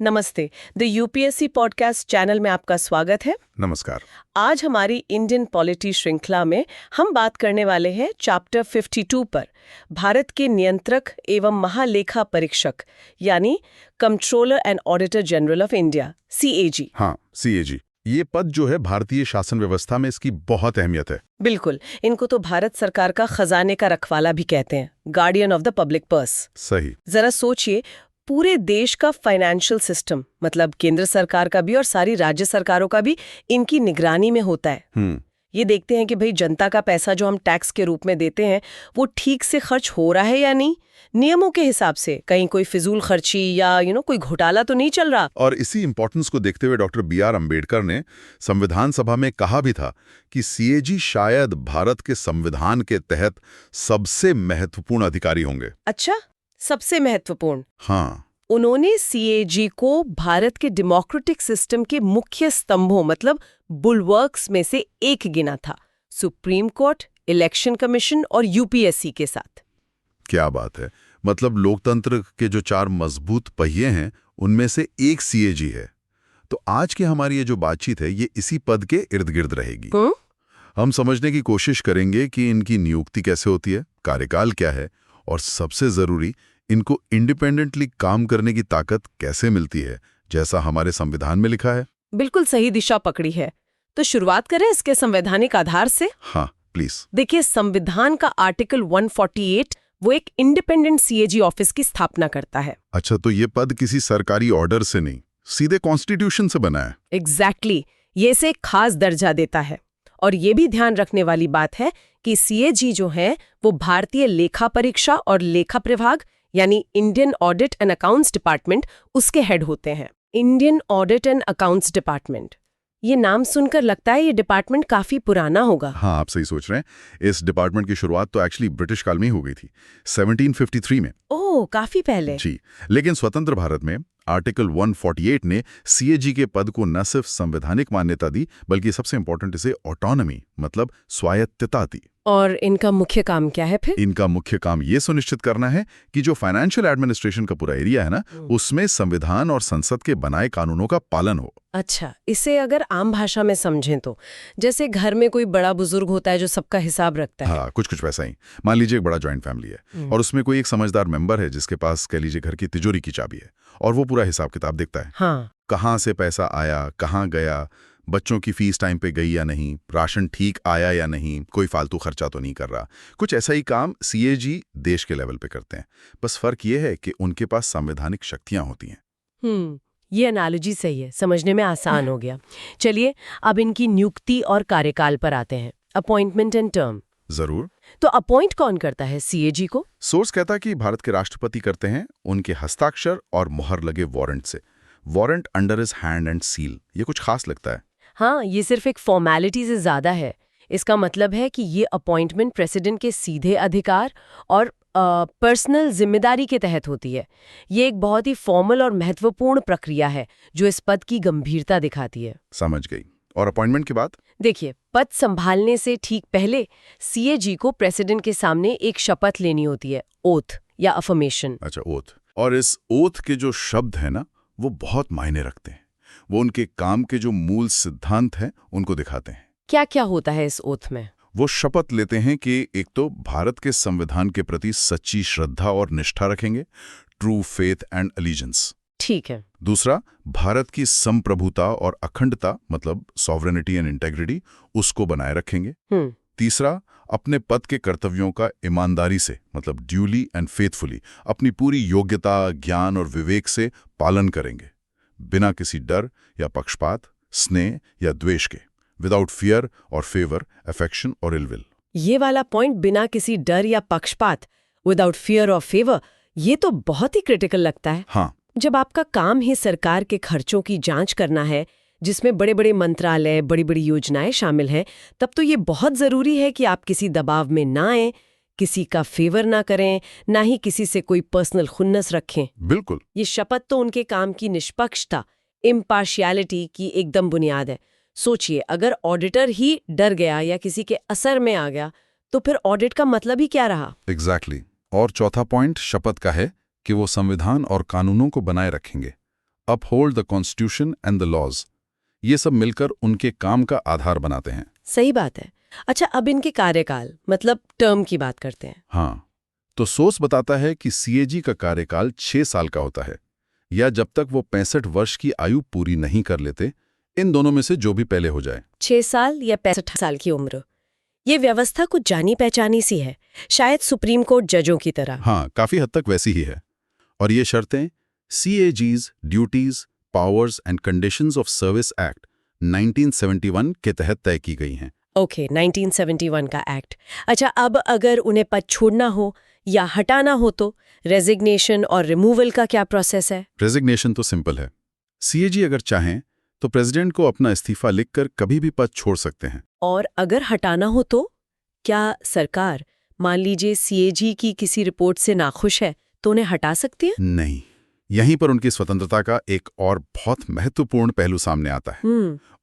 नमस्ते। The UPSC podcast channel में आपका स्वागत है। नमस्कार। आज हमारी इंडियन पॉलिटी श्रृंखला में हम बात करने वाले हैं चैप्टर 52 पर, भारत के नियंत्रक एवं महालेखा परीक्षक यानी controller and auditor general of India, CAG। हाँ, CAG। ये पद जो है भारतीय शासन व्यवस्था में इसकी बहुत अहमियत है। बिल्कुल, इनको तो भारत सरकार का खजाने का रखवाला भी कहते हैं, guardian of the public purse. सही। जरा सोचिए, पूरे देश का फाइनेंशियल सिस्टम, मतलब केंद्र सरकार का भी और सारी राज्य सरकारों का भी इनकी निगरानी में होता है। ये देखते हैं कि भाई जनता का पैसा जो हम टैक्स के रूप में देते हैं वो ठीक से खर्च हो रहा है या नहीं, नियमों के हिसाब से, कहीं कोई फिजूल खर्ची या कोई घोटाला तो नहीं चल रहा। और इसी इंपॉर्टेंस को देखते हुए डॉक्टर BR अम्बेडकर ने संविधान सभा में कहा भी था कि CAG शायद भारत के संविधान के तहत सबसे महत्वपूर्ण अधिकारी होंगे। अच्छा, सबसे महत्वपूर्ण? हाँ। उन्होंने CAG को भारत के डेमोक्रेटिक सिस्टम के मुख्य स्तंभों, मतलब बुलवर्क्स में से एक गिना था, सुप्रीम कोर्ट, इलेक्शन कमीशन और UPSC के साथ। क्या बात है, मतलब लोकतंत्र के जो 4 मजबूत पहिए हैं उनमें से एक CAG है। तो आज की हमारी ये जो बातचीत है ये इसी पद के इर्द गिर्द रहेगी। हम समझने की कोशिश करेंगे कि इनकी नियुक्ति कैसे होती है, कार्यकाल क्या है और सबसे जरूरी, इनको इंडिपेंडेंटली काम करने की ताकत कैसे मिलती है, जैसा हमारे संविधान में लिखा है। बिल्कुल सही दिशा पकड़ी है। तो शुरुआत करें इसके संवैधानिक आधार से। हाँ, प्लीज। देखिए, संविधान का आर्टिकल 148 वो एक इंडिपेंडेंट CAG ऑफिस की स्थापना करता है। अच्छा, तो ये पद किसी सरकारी ऑर्डर से नहीं, सीधे कॉन्स्टिट्यूशन से बना है। एग्जैक्टली, ये इसे एक खास दर्जा देता है। और ये भी ध्यान रखने वाली बात है कि CAG जो है वो भारतीय लेखा परीक्षा और लेखा प्रभाग यानी Indian audit and accounts department उसके हेड होते हैं। Indian audit and accounts department, ये नाम सुनकर लगता है ये डिपार्टमेंट काफी पुराना होगा। हाँ, आप सही सोच रहे हैं। इस डिपार्टमेंट की शुरुआत तो एक्चुअली ब्रिटिश काल में ही हो गई थी, 1753 में। ओह, काफी पहले। जी, लेकिन स्वतंत्र भारत में आर्टिकल 148 ने CAG के पद को न सिर्फ संवैधानिक मान्यता दी, बल्कि सबसे इंपॉर्टेंट इसे ऑटोनॉमी, मतलब स्वायत्तता दी। और इनका मुख्य काम क्या है फिर? इनका मुख्य काम ये सुनिश्चित करना है कि जो फाइनेंशियल एडमिनिस्ट्रेशन का पूरा एरिया है ना, उसमें संविधान और संसद के बनाए कानूनों का पालन हो। अच्छा, इसे अगर आम भाषा में समझें तो जैसे घर में कोई बड़ा बुजुर्ग होता है जो सबका हिसाब रखता है। हाँ, कुछ वैसा ही। मान लीजिए एक बड़ा जॉइंट फैमिली है और उसमें कोई एक समझदार मेंबर है जिसके पास कह लीजिए घर की तिजोरी की चाबी है और वो पूरा हिसाब किताब देखता है। हाँ। कहाँ से पैसा आया, कहाँ गया, बच्चों की फीस टाइम पे गई या नहीं, राशन ठीक आया या नहीं, कोई फालतू खर्चा तो नहीं कर रहा। कुछ ऐसा ही काम CAG देश के लेवल पे करते हैं। बस फर्क ये है कि उनके पास संवैधानिक शक्तियां होती हैं। ये एनालॉजी सही है, समझने में आसान हो गया। चलिए अब इनकी नियुक्ति और कार्यकाल पर आते हैं, अपॉइंटमेंट एंड टर्म। जरूर। तो अपॉइंट कौन करता है CAG को? सोर्स कहता है कि भारत के राष्ट्रपति करते हैं, उनके हस्ताक्षर और मुहर लगे वारंट से। Warrant under his hand and seal, ये कुछ खास लगता है। हाँ, ये सिर्फ एक फॉर्मेलिटी से ज्यादा है। इसका मतलब है कि ये अपॉइंटमेंट प्रेसिडेंट के सीधे अधिकार और पर्सनल जिम्मेदारी के तहत होती है। ये एक बहुत ही फॉर्मल और महत्वपूर्ण प्रक्रिया है जो इस पद की गंभीरता दिखाती है। समझ गई। और अपॉइंटमेंट के बाद? देखिए, पद संभालने से ठीक पहले CAG को प्रेसिडेंट के सामने एक शपथ लेनी होती है, ओथ या अफर्मेशन। अच्छा, ओथ। और इस ओथ के जो शब्द है ना, वो बहुत मायने रखते हैं। वो उनके काम के जो मूल सिद्धांत हैं उनको दिखाते हैं। क्या क्या होता है इस ओथ में? वो शपथ लेते हैं कि एक तो भारत के संविधान के प्रति सच्ची श्रद्धा और निष्ठा रखेंगे, ट्रू फेथ एंड एलिजेंस। ठीक है। दूसरा, भारत की संप्रभुता और अखंडता, मतलब सॉवरेनिटी एंड इंटेग्रिटी, उसको बनाए रखेंगे। तीसरा, अपने पद के कर्तव्यों का ईमानदारी से, मतलब ड्यूली एंड फेथफुली, अपनी पूरी योग्यता, ज्ञान और विवेक से पालन करेंगे, बिना किसी डर या पक्षपात, स्नेह या द्वेष के, विदाउट फियर और फेवर, अफेक्शन और इलविल। ये वाला पॉइंट, बिना किसी डर या पक्षपात, विदाउट फियर और फेवर, ये तो बहुत ही क्रिटिकल लगता है। हाँ। जब आपका काम ही सरकार के खर्चों की जांच करना है, जिसमें बड़े बड़े मंत्रालय, बड़ी बड़ी योजनाएं शामिल हैं, तब तो ये बहुत जरूरी है कि आप किसी दबाव में ना आए, किसी का फेवर ना करें, ना ही किसी से कोई पर्सनल खुन्नस रखें। बिल्कुल। ये शपथ तो उनके काम की निष्पक्षता, इम्पार्शियलिटी की एकदम बुनियाद है। सोचिए, अगर ऑडिटर ही डर गया या किसी के असर में आ गया तो फिर ऑडिट का मतलब ही क्या रहा? एग्जैक्टली। और चौथा पॉइंट शपथ का है कि वो संविधान और कानूनों को बनाए रखेंगे, uphold the constitution and the laws, ये सब मिलकर उनके काम का आधार बनाते हैं। सही बात है। अच्छा, अब इनके कार्यकाल मतलब टर्म की बात करते हैं। हाँ, तो सोर्स बताता है कि सीएजी का कार्यकाल 6 साल का होता है, या जब तक वो 65 वर्ष की आयु पूरी नहीं कर लेते, इन दोनों में से जो भी पहले हो जाए। 6 साल या 65 साल की उम्र, ये व्यवस्था कुछ जानी पहचानी सी है, शायद सुप्रीम कोर्ट जजों की तरह। हाँ, काफी हद तक वैसी ही है। और ये शर्तें CAG's duties powers and conditions of service act 1971 के तहत तय की गई हैं। ओके, 1971 का एक्ट। अच्छा, अब अगर उन्हें पद छोड़ना हो या हटाना हो तो रेजिग्नेशन और रिमूवल का क्या प्रोसेस है? रेजिग्नेशन तो सिंपल है। सीएजी अगर चाहें तो प्रेसिडेंट को अपना इस्तीफा लिखकर कभी भी पद छोड़ सकते हैं। और अगर हटाना हो तो क्या सरकार, मान लीजिए सीएजी की किसी रिपोर्ट से नाखुश है, तो उन्हें हटा सकती है? नहीं, यहीं पर उनकी स्वतंत्रता का एक और बहुत महत्वपूर्ण पहलू सामने आता है।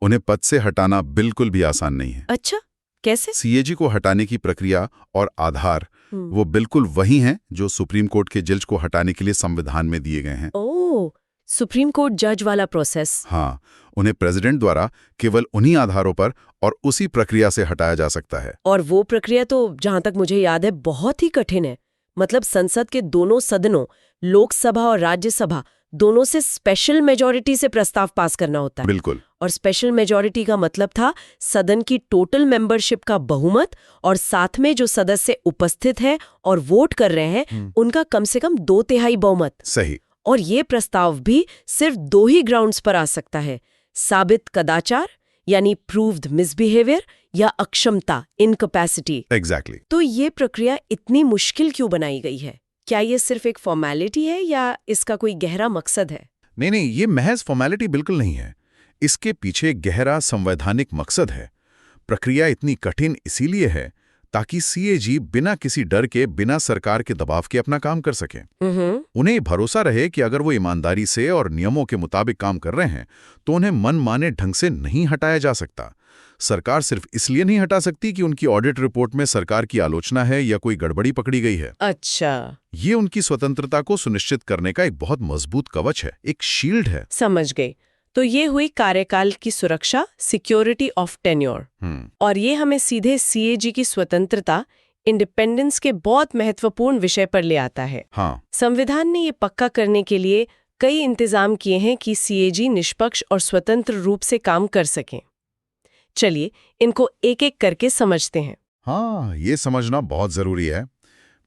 उन्हें पद से हटाना बिल्कुल भी आसान नहीं है। अच्छा, कैसे? सीएजी को हटाने की प्रक्रिया और आधार वो बिल्कुल वही हैं जो सुप्रीम कोर्ट के जज को हटाने के लिए संविधान में दिए गए हैं। ओह, सुप्रीम कोर्ट जज वाला प्रोसेस। हाँ, उन्हें प्रेसिडेंट द्वारा केवल उन्हीं आधारों पर और उसी प्रक्रिया से हटाया जा सकता है। और वो प्रक्रिया तो जहां तक मुझे याद है बहुत ही कठिन है। मतलब संसद के दोनों सदनों, लोकसभा और राज्यसभा, दोनों से स्पेशल मेजॉरिटी से प्रस्ताव पास करना होता है। बिल्कुल। और स्पेशल मेजॉरिटी का मतलब था सदन की टोटल मेंबरशिप का बहुमत और साथ में जो सदस्य उपस्थित है और वोट कर रहे हैं उनका कम से कम 2/3 बहुमत। सही। और ये प्रस्ताव भी सिर्फ 2 ही ग्राउंड्स पर आ सकता है, साबित कदाचार यानी प्रूव्ड मिसबिहेवियर या अक्षमता, इनकैपेसिटी। एग्जैक्टली। तो ये प्रक्रिया इतनी मुश्किल क्यों बनाई गई है? क्या ये सिर्फ एक फॉर्मेलिटी है या इसका कोई गहरा मकसद है? नहीं, ये महज फॉर्मेलिटी बिल्कुल नहीं है। इसके पीछे गहरा संवैधानिक मकसद है। प्रक्रिया इतनी कठिन इसीलिए है ताकि सीएजी बिना किसी डर के, बिना सरकार के दबाव के अपना काम कर सकें। उन्हें भरोसा रहे कि अगर वो ईमानदारी से और नियमों के मुताबिक काम कर रहे हैं तो उन्हें मनमाने ढंग से नहीं हटाया जा सकता। सरकार सिर्फ इसलिए नहीं हटा सकती कि उनकी ऑडिट रिपोर्ट में सरकार की आलोचना है या कोई गड़बड़ी पकड़ी गई है। अच्छा, ये उनकी स्वतंत्रता को सुनिश्चित करने का एक बहुत मजबूत कवच है, एक शील्ड है। समझ गई। तो ये हुई कार्यकाल की सुरक्षा, सिक्योरिटी ऑफ टेन्योर। और ये हमें सीधे सीएजी की स्वतंत्रता, इंडिपेंडेंस के बहुत महत्वपूर्ण विषय पर ले आता है। हाँ। संविधान ने ये पक्का करने के लिए कई इंतजाम किए हैं कि सीएजी निष्पक्ष और स्वतंत्र रूप से काम कर सकें। चलिए इनको एक एक करके समझते हैं। हाँ, ये समझना बहुत जरूरी है।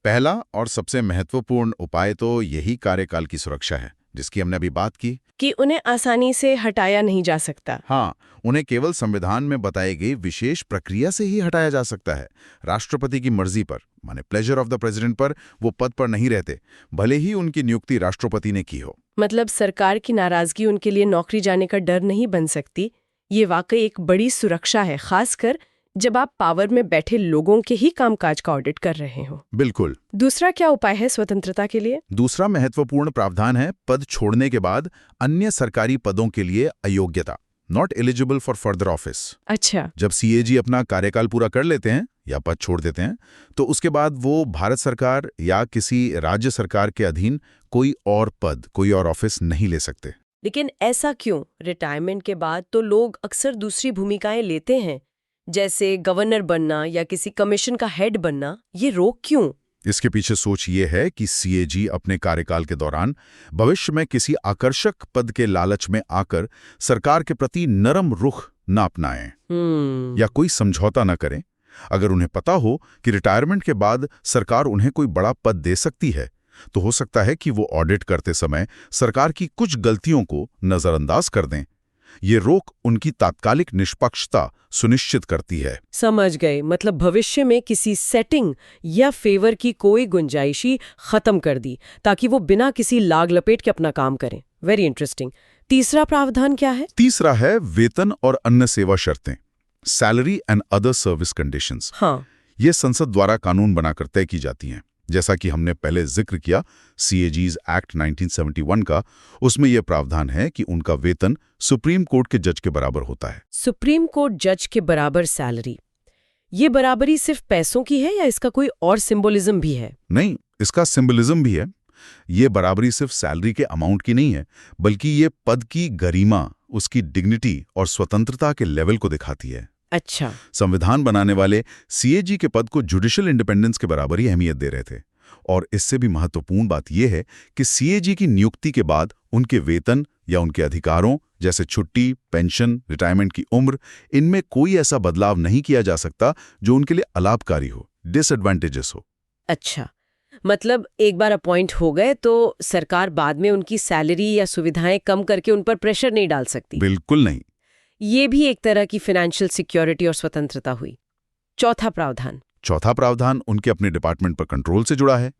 पहला और सबसे महत्वपूर्ण उपाय तो यही कार्यकाल की सुरक्षा है, जिसकी हमने अभी बात की कि उन्हें आसानी से हटाया नहीं जा सकता। हाँ, उन्हें केवल संविधान में बताई गई विशेष प्रक्रिया से ही हटाया जा सकता है। राष्ट्रपति की मर्जी पर, माने प्लेजर ऑफ द प्रेसिडेंट पर वो पद पर नहीं रहते, भले ही उनकी नियुक्ति राष्ट्रपति ने की हो। मतलब सरकार की नाराजगी उनके लिए नौकरी जाने का डर नहीं बन सकती। ये वाकई एक बड़ी सुरक्षा है, खासकर जब आप पावर में बैठे लोगों के ही कामकाज का ऑडिट कर रहे हो। बिल्कुल। दूसरा क्या उपाय है स्वतंत्रता के लिए? दूसरा महत्वपूर्ण प्रावधान है पद छोड़ने के बाद अन्य सरकारी पदों के लिए अयोग्यता, not eligible for further office. अच्छा। जब सीएजी अपना कार्यकाल पूरा कर लेते हैं या पद छोड़ देते हैं तो उसके बाद वो भारत सरकार या किसी राज्य सरकार के अधीन कोई और पद, कोई और ऑफिस नहीं ले सकते। लेकिन ऐसा क्यों? रिटायरमेंट के बाद तो लोग अक्सर दूसरी भूमिकाएं लेते हैं, जैसे गवर्नर बनना या किसी कमीशन का हेड बनना। ये रोक क्यों? इसके पीछे सोच ये है कि सीएजी अपने कार्यकाल के दौरान भविष्य में किसी आकर्षक पद के लालच में आकर सरकार के प्रति नरम रुख न अपनाएं या कोई समझौता न करें। अगर उन्हें पता हो कि रिटायरमेंट के बाद सरकार उन्हें कोई बड़ा पद दे सकती है तो हो सकता है कि वो ऑडिट करते समय सरकार की कुछ गलतियों को नजरअंदाज कर दें। ये रोक उनकी तात्कालिक निष्पक्षता सुनिश्चित करती है। समझ गए। मतलब भविष्य में किसी सेटिंग या फेवर की कोई गुंजाइश ही खत्म कर दी ताकि वो बिना किसी लाग लपेट के अपना काम करें। Very interesting. तीसरा प्रावधान क्या है? तीसरा है वेतन और अन्य सेवा शर्तें, salary and other service conditions. हाँ, ये संसद द्वारा कानून बनाकर तय की जाती हैं। जैसा कि हमने पहले जिक्र किया सीएजीज एक्ट 1971 का, उसमें यह प्रावधान है कि उनका वेतन सुप्रीम कोर्ट के जज के बराबर होता है। सुप्रीम कोर्ट जज के बराबर सैलरी। ये बराबरी सिर्फ पैसों की है या इसका कोई और सिंबोलिज्म भी है? नहीं, इसका सिंबलिज्म भी है। ये बराबरी सिर्फ सैलरी के अमाउंट की नहीं है, बल्कि ये पद की गरिमा, उसकी डिग्निटी और स्वतंत्रता के लेवल को दिखाती है। अच्छा। संविधान बनाने वाले सीएजी के पद को जुडिशियल इंडिपेंडेंस के बराबर ही अहमियत दे रहे थे। और इससे भी महत्वपूर्ण बात यह है कि सीएजी की नियुक्ति के बाद उनके वेतन या उनके अधिकारों जैसे छुट्टी, पेंशन, रिटायरमेंट की उम्र, इनमें कोई ऐसा बदलाव नहीं किया जा सकता जो उनके लिए अलाभकारी हो, डिसएडवांटेजेस हो। अच्छा, मतलब एक बार अपॉइंट हो गए तो सरकार बाद में उनकी सैलरी या सुविधाएं कम करके उन पर प्रेशर नहीं डाल सकती। बिल्कुल नहीं। ये भी एक तरह की फाइनेंशियल सिक्योरिटी और स्वतंत्रता हुई। चौथा प्रावधान उनके अपने डिपार्टमेंट पर कंट्रोल से जुड़ा है।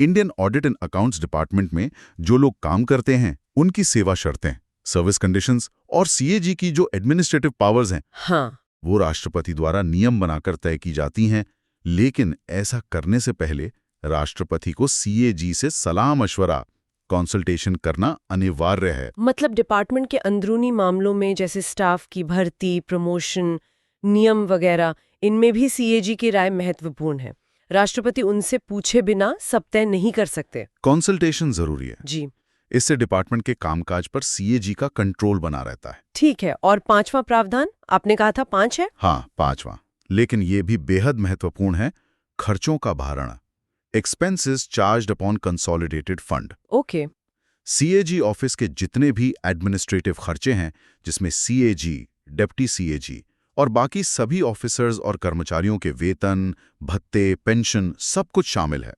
Indian audit and accounts department में जो लोग काम करते हैं, उनकी सेवा शर्तें, सर्विस कंडीशंस और सीएजी की जो एडमिनिस्ट्रेटिव पावर्स हैं, हाँ, वो राष्ट्रपति द्वारा नियम बनाकर तय की जाती हैं। लेकिन ऐसा करने से पहले राष्ट्रपति को सीएजी से सलाह मशवरा, कंसल्टेशन करना अनिवार्य है। मतलब डिपार्टमेंट के अंदरूनी मामलों में जैसे स्टाफ की भर्ती, प्रमोशन, नियम वगैरह, इनमें भी सीएजी की राय महत्वपूर्ण है। राष्ट्रपति उनसे पूछे बिना सब तय नहीं कर सकते। कंसल्टेशन जरूरी है जी। इससे डिपार्टमेंट के कामकाज पर सीएजी का कंट्रोल बना रहता है। ठीक है। और पांचवा प्रावधान, आपने कहा था 5 है? हाँ, 5वां, लेकिन ये भी बेहद महत्वपूर्ण है, खर्चों का भारण, expenses charged upon consolidated fund. Okay. CAG office के जितने भी एडमिनिस्ट्रेटिव खर्चे हैं, जिसमें सीएजी, डिप्टी सीएजी और बाकी सभी ऑफिसर्स और कर्मचारियों के वेतन, भत्ते, पेंशन, सब कुछ शामिल है,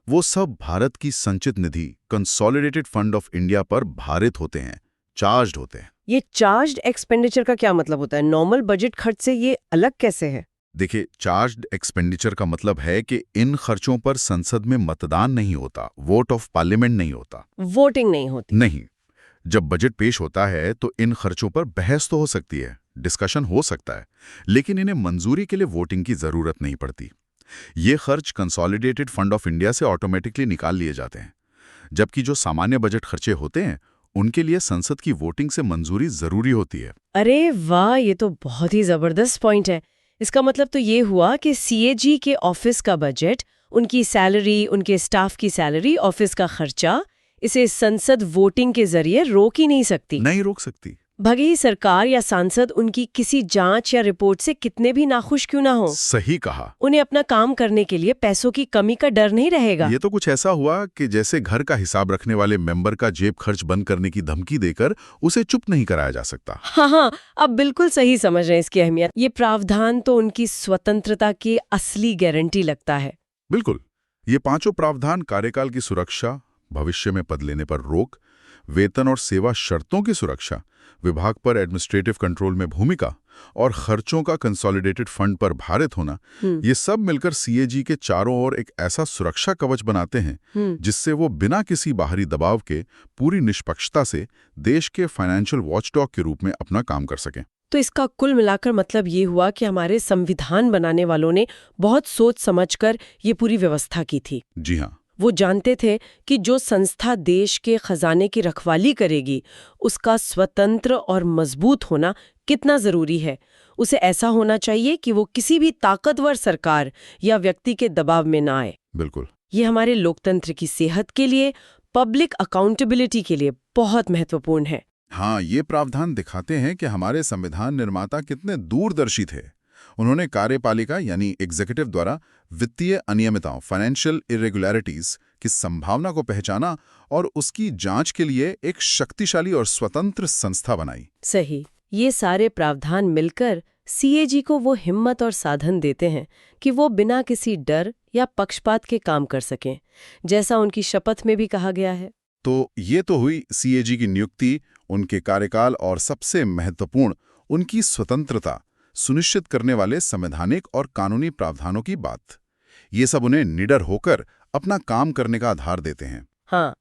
वो सब भारत की संचित निधि कंसोलिडेटेड फंड ऑफ इंडिया पर भारित होते हैं, चार्ज्ड होते हैं। ये चार्ज्ड एक्सपेंडिचर का क्या मतलब होता है? नॉर्मल बजट खर्च से ये अलग कैसे है? देखिए, चार्ज्ड एक्सपेंडिचर का मतलब है कि इन खर्चों पर संसद में मतदान नहीं होता, वोट ऑफ पार्लियामेंट नहीं होता, वोटिंग नहीं होती। नहीं। जब बजट पेश होता है तो इन खर्चों पर बहस तो हो सकती है, डिस्कशन हो सकता है, लेकिन इन्हें मंजूरी के लिए वोटिंग की जरूरत नहीं पड़ती। ये खर्च कंसोलिडेटेड फंड ऑफ इंडिया से ऑटोमेटिकली निकाल लिए जाते हैं, जबकि जो सामान्य बजट खर्चे होते हैं उनके लिए संसद की वोटिंग से मंजूरी जरूरी होती है। अरे वाह, ये तो बहुत ही जबरदस्त पॉइंट है। इसका मतलब तो ये हुआ कि सीएजी के ऑफिस का बजट, उनकी सैलरी, उनके स्टाफ की सैलरी, ऑफिस का खर्चा, इसे संसद वोटिंग के जरिए रोक ही नहीं सकती। नहीं रोक सकती। भले ही सरकार या सांसद उनकी किसी जांच या रिपोर्ट से कितने भी नाखुश क्यों ना हो। सही कहा। उन्हें अपना काम करने के लिए पैसों की कमी का डर नहीं रहेगा। ये तो कुछ ऐसा हुआ कि जैसे घर का हिसाब रखने वाले मेंबर का जेब खर्च बंद करने की धमकी देकर उसे चुप नहीं कराया जा सकता। हाँ, अब बिल्कुल सही समझ रहे हैं इसकी अहमियत। ये प्रावधान तो उनकी स्वतंत्रता की असली गारंटी लगता है। बिल्कुल। ये पांचों प्रावधान कार्यकाल की सुरक्षा, भविष्य में पद लेने पर रोक, वेतन और सेवा शर्तों की सुरक्षा, विभाग पर एडमिनिस्ट्रेटिव कंट्रोल में भूमिका और खर्चों का कंसोलिडेटेड फंड पर भारित होना, ये सब मिलकर सीएजी के चारों ओर एक ऐसा सुरक्षा कवच बनाते हैं जिससे वो बिना किसी बाहरी दबाव के पूरी निष्पक्षता से देश के फाइनेंशियल वॉचडॉग के रूप में अपना काम कर सकें। तो इसका कुल मिलाकर मतलब ये हुआ कि हमारे संविधान बनाने वालों ने बहुत सोच समझकर ये पूरी व्यवस्था की थी। जी हाँ। वो जानते थे कि जो संस्था देश के खजाने की रखवाली करेगी, उसका स्वतंत्र और मजबूत होना कितना जरूरी है। उसे ऐसा होना चाहिए कि वो किसी भी ताकतवर सरकार या व्यक्ति के दबाव में ना आए। बिल्कुल। ये हमारे लोकतंत्र की सेहत के लिए, पब्लिक अकाउंटेबिलिटी के लिए बहुत महत्वपूर्ण है। हाँ, ये प्रावधान दिखाते हैं कि हमारे संविधान निर्माता कितने दूरदर्शी थे। उन्होंने कार्यपालिका यानी एग्जीक्यूटिव द्वारा वित्तीय अनियमितताओं, फाइनेंशियल इरेगुलरिटीज की संभावना को पहचाना और उसकी जांच के लिए एक शक्तिशाली और स्वतंत्र संस्था बनाई। सही। ये सारे प्रावधान मिलकर सीएजी को वो हिम्मत और साधन देते हैं कि वो बिना किसी डर या पक्षपात के काम कर सकें, जैसा उनकी शपथ में भी कहा गया है। तो ये तो हुई सीएजी की नियुक्ति, उनके कार्यकाल और सबसे महत्वपूर्ण उनकी स्वतंत्रता सुनिश्चित करने वाले संवैधानिक और कानूनी प्रावधानों की बात। ये सब उन्हें निडर होकर अपना काम करने का आधार देते हैं। हाँ,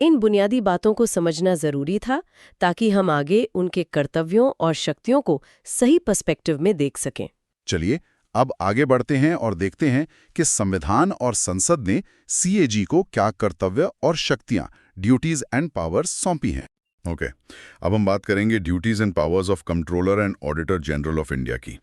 इन बुनियादी बातों को समझना जरूरी था ताकि हम आगे उनके कर्तव्यों और शक्तियों को सही पर्सपेक्टिव में देख सकें। चलिए अब आगे बढ़ते हैं और देखते हैं कि संविधान और संसद ने सीएजी को क्या कर्तव्य और शक्तियां, ड्यूटीज एंड पावर्स सौंपी हैं। ओके, अब हम बात करेंगे duties and powers of controller and auditor general of India की।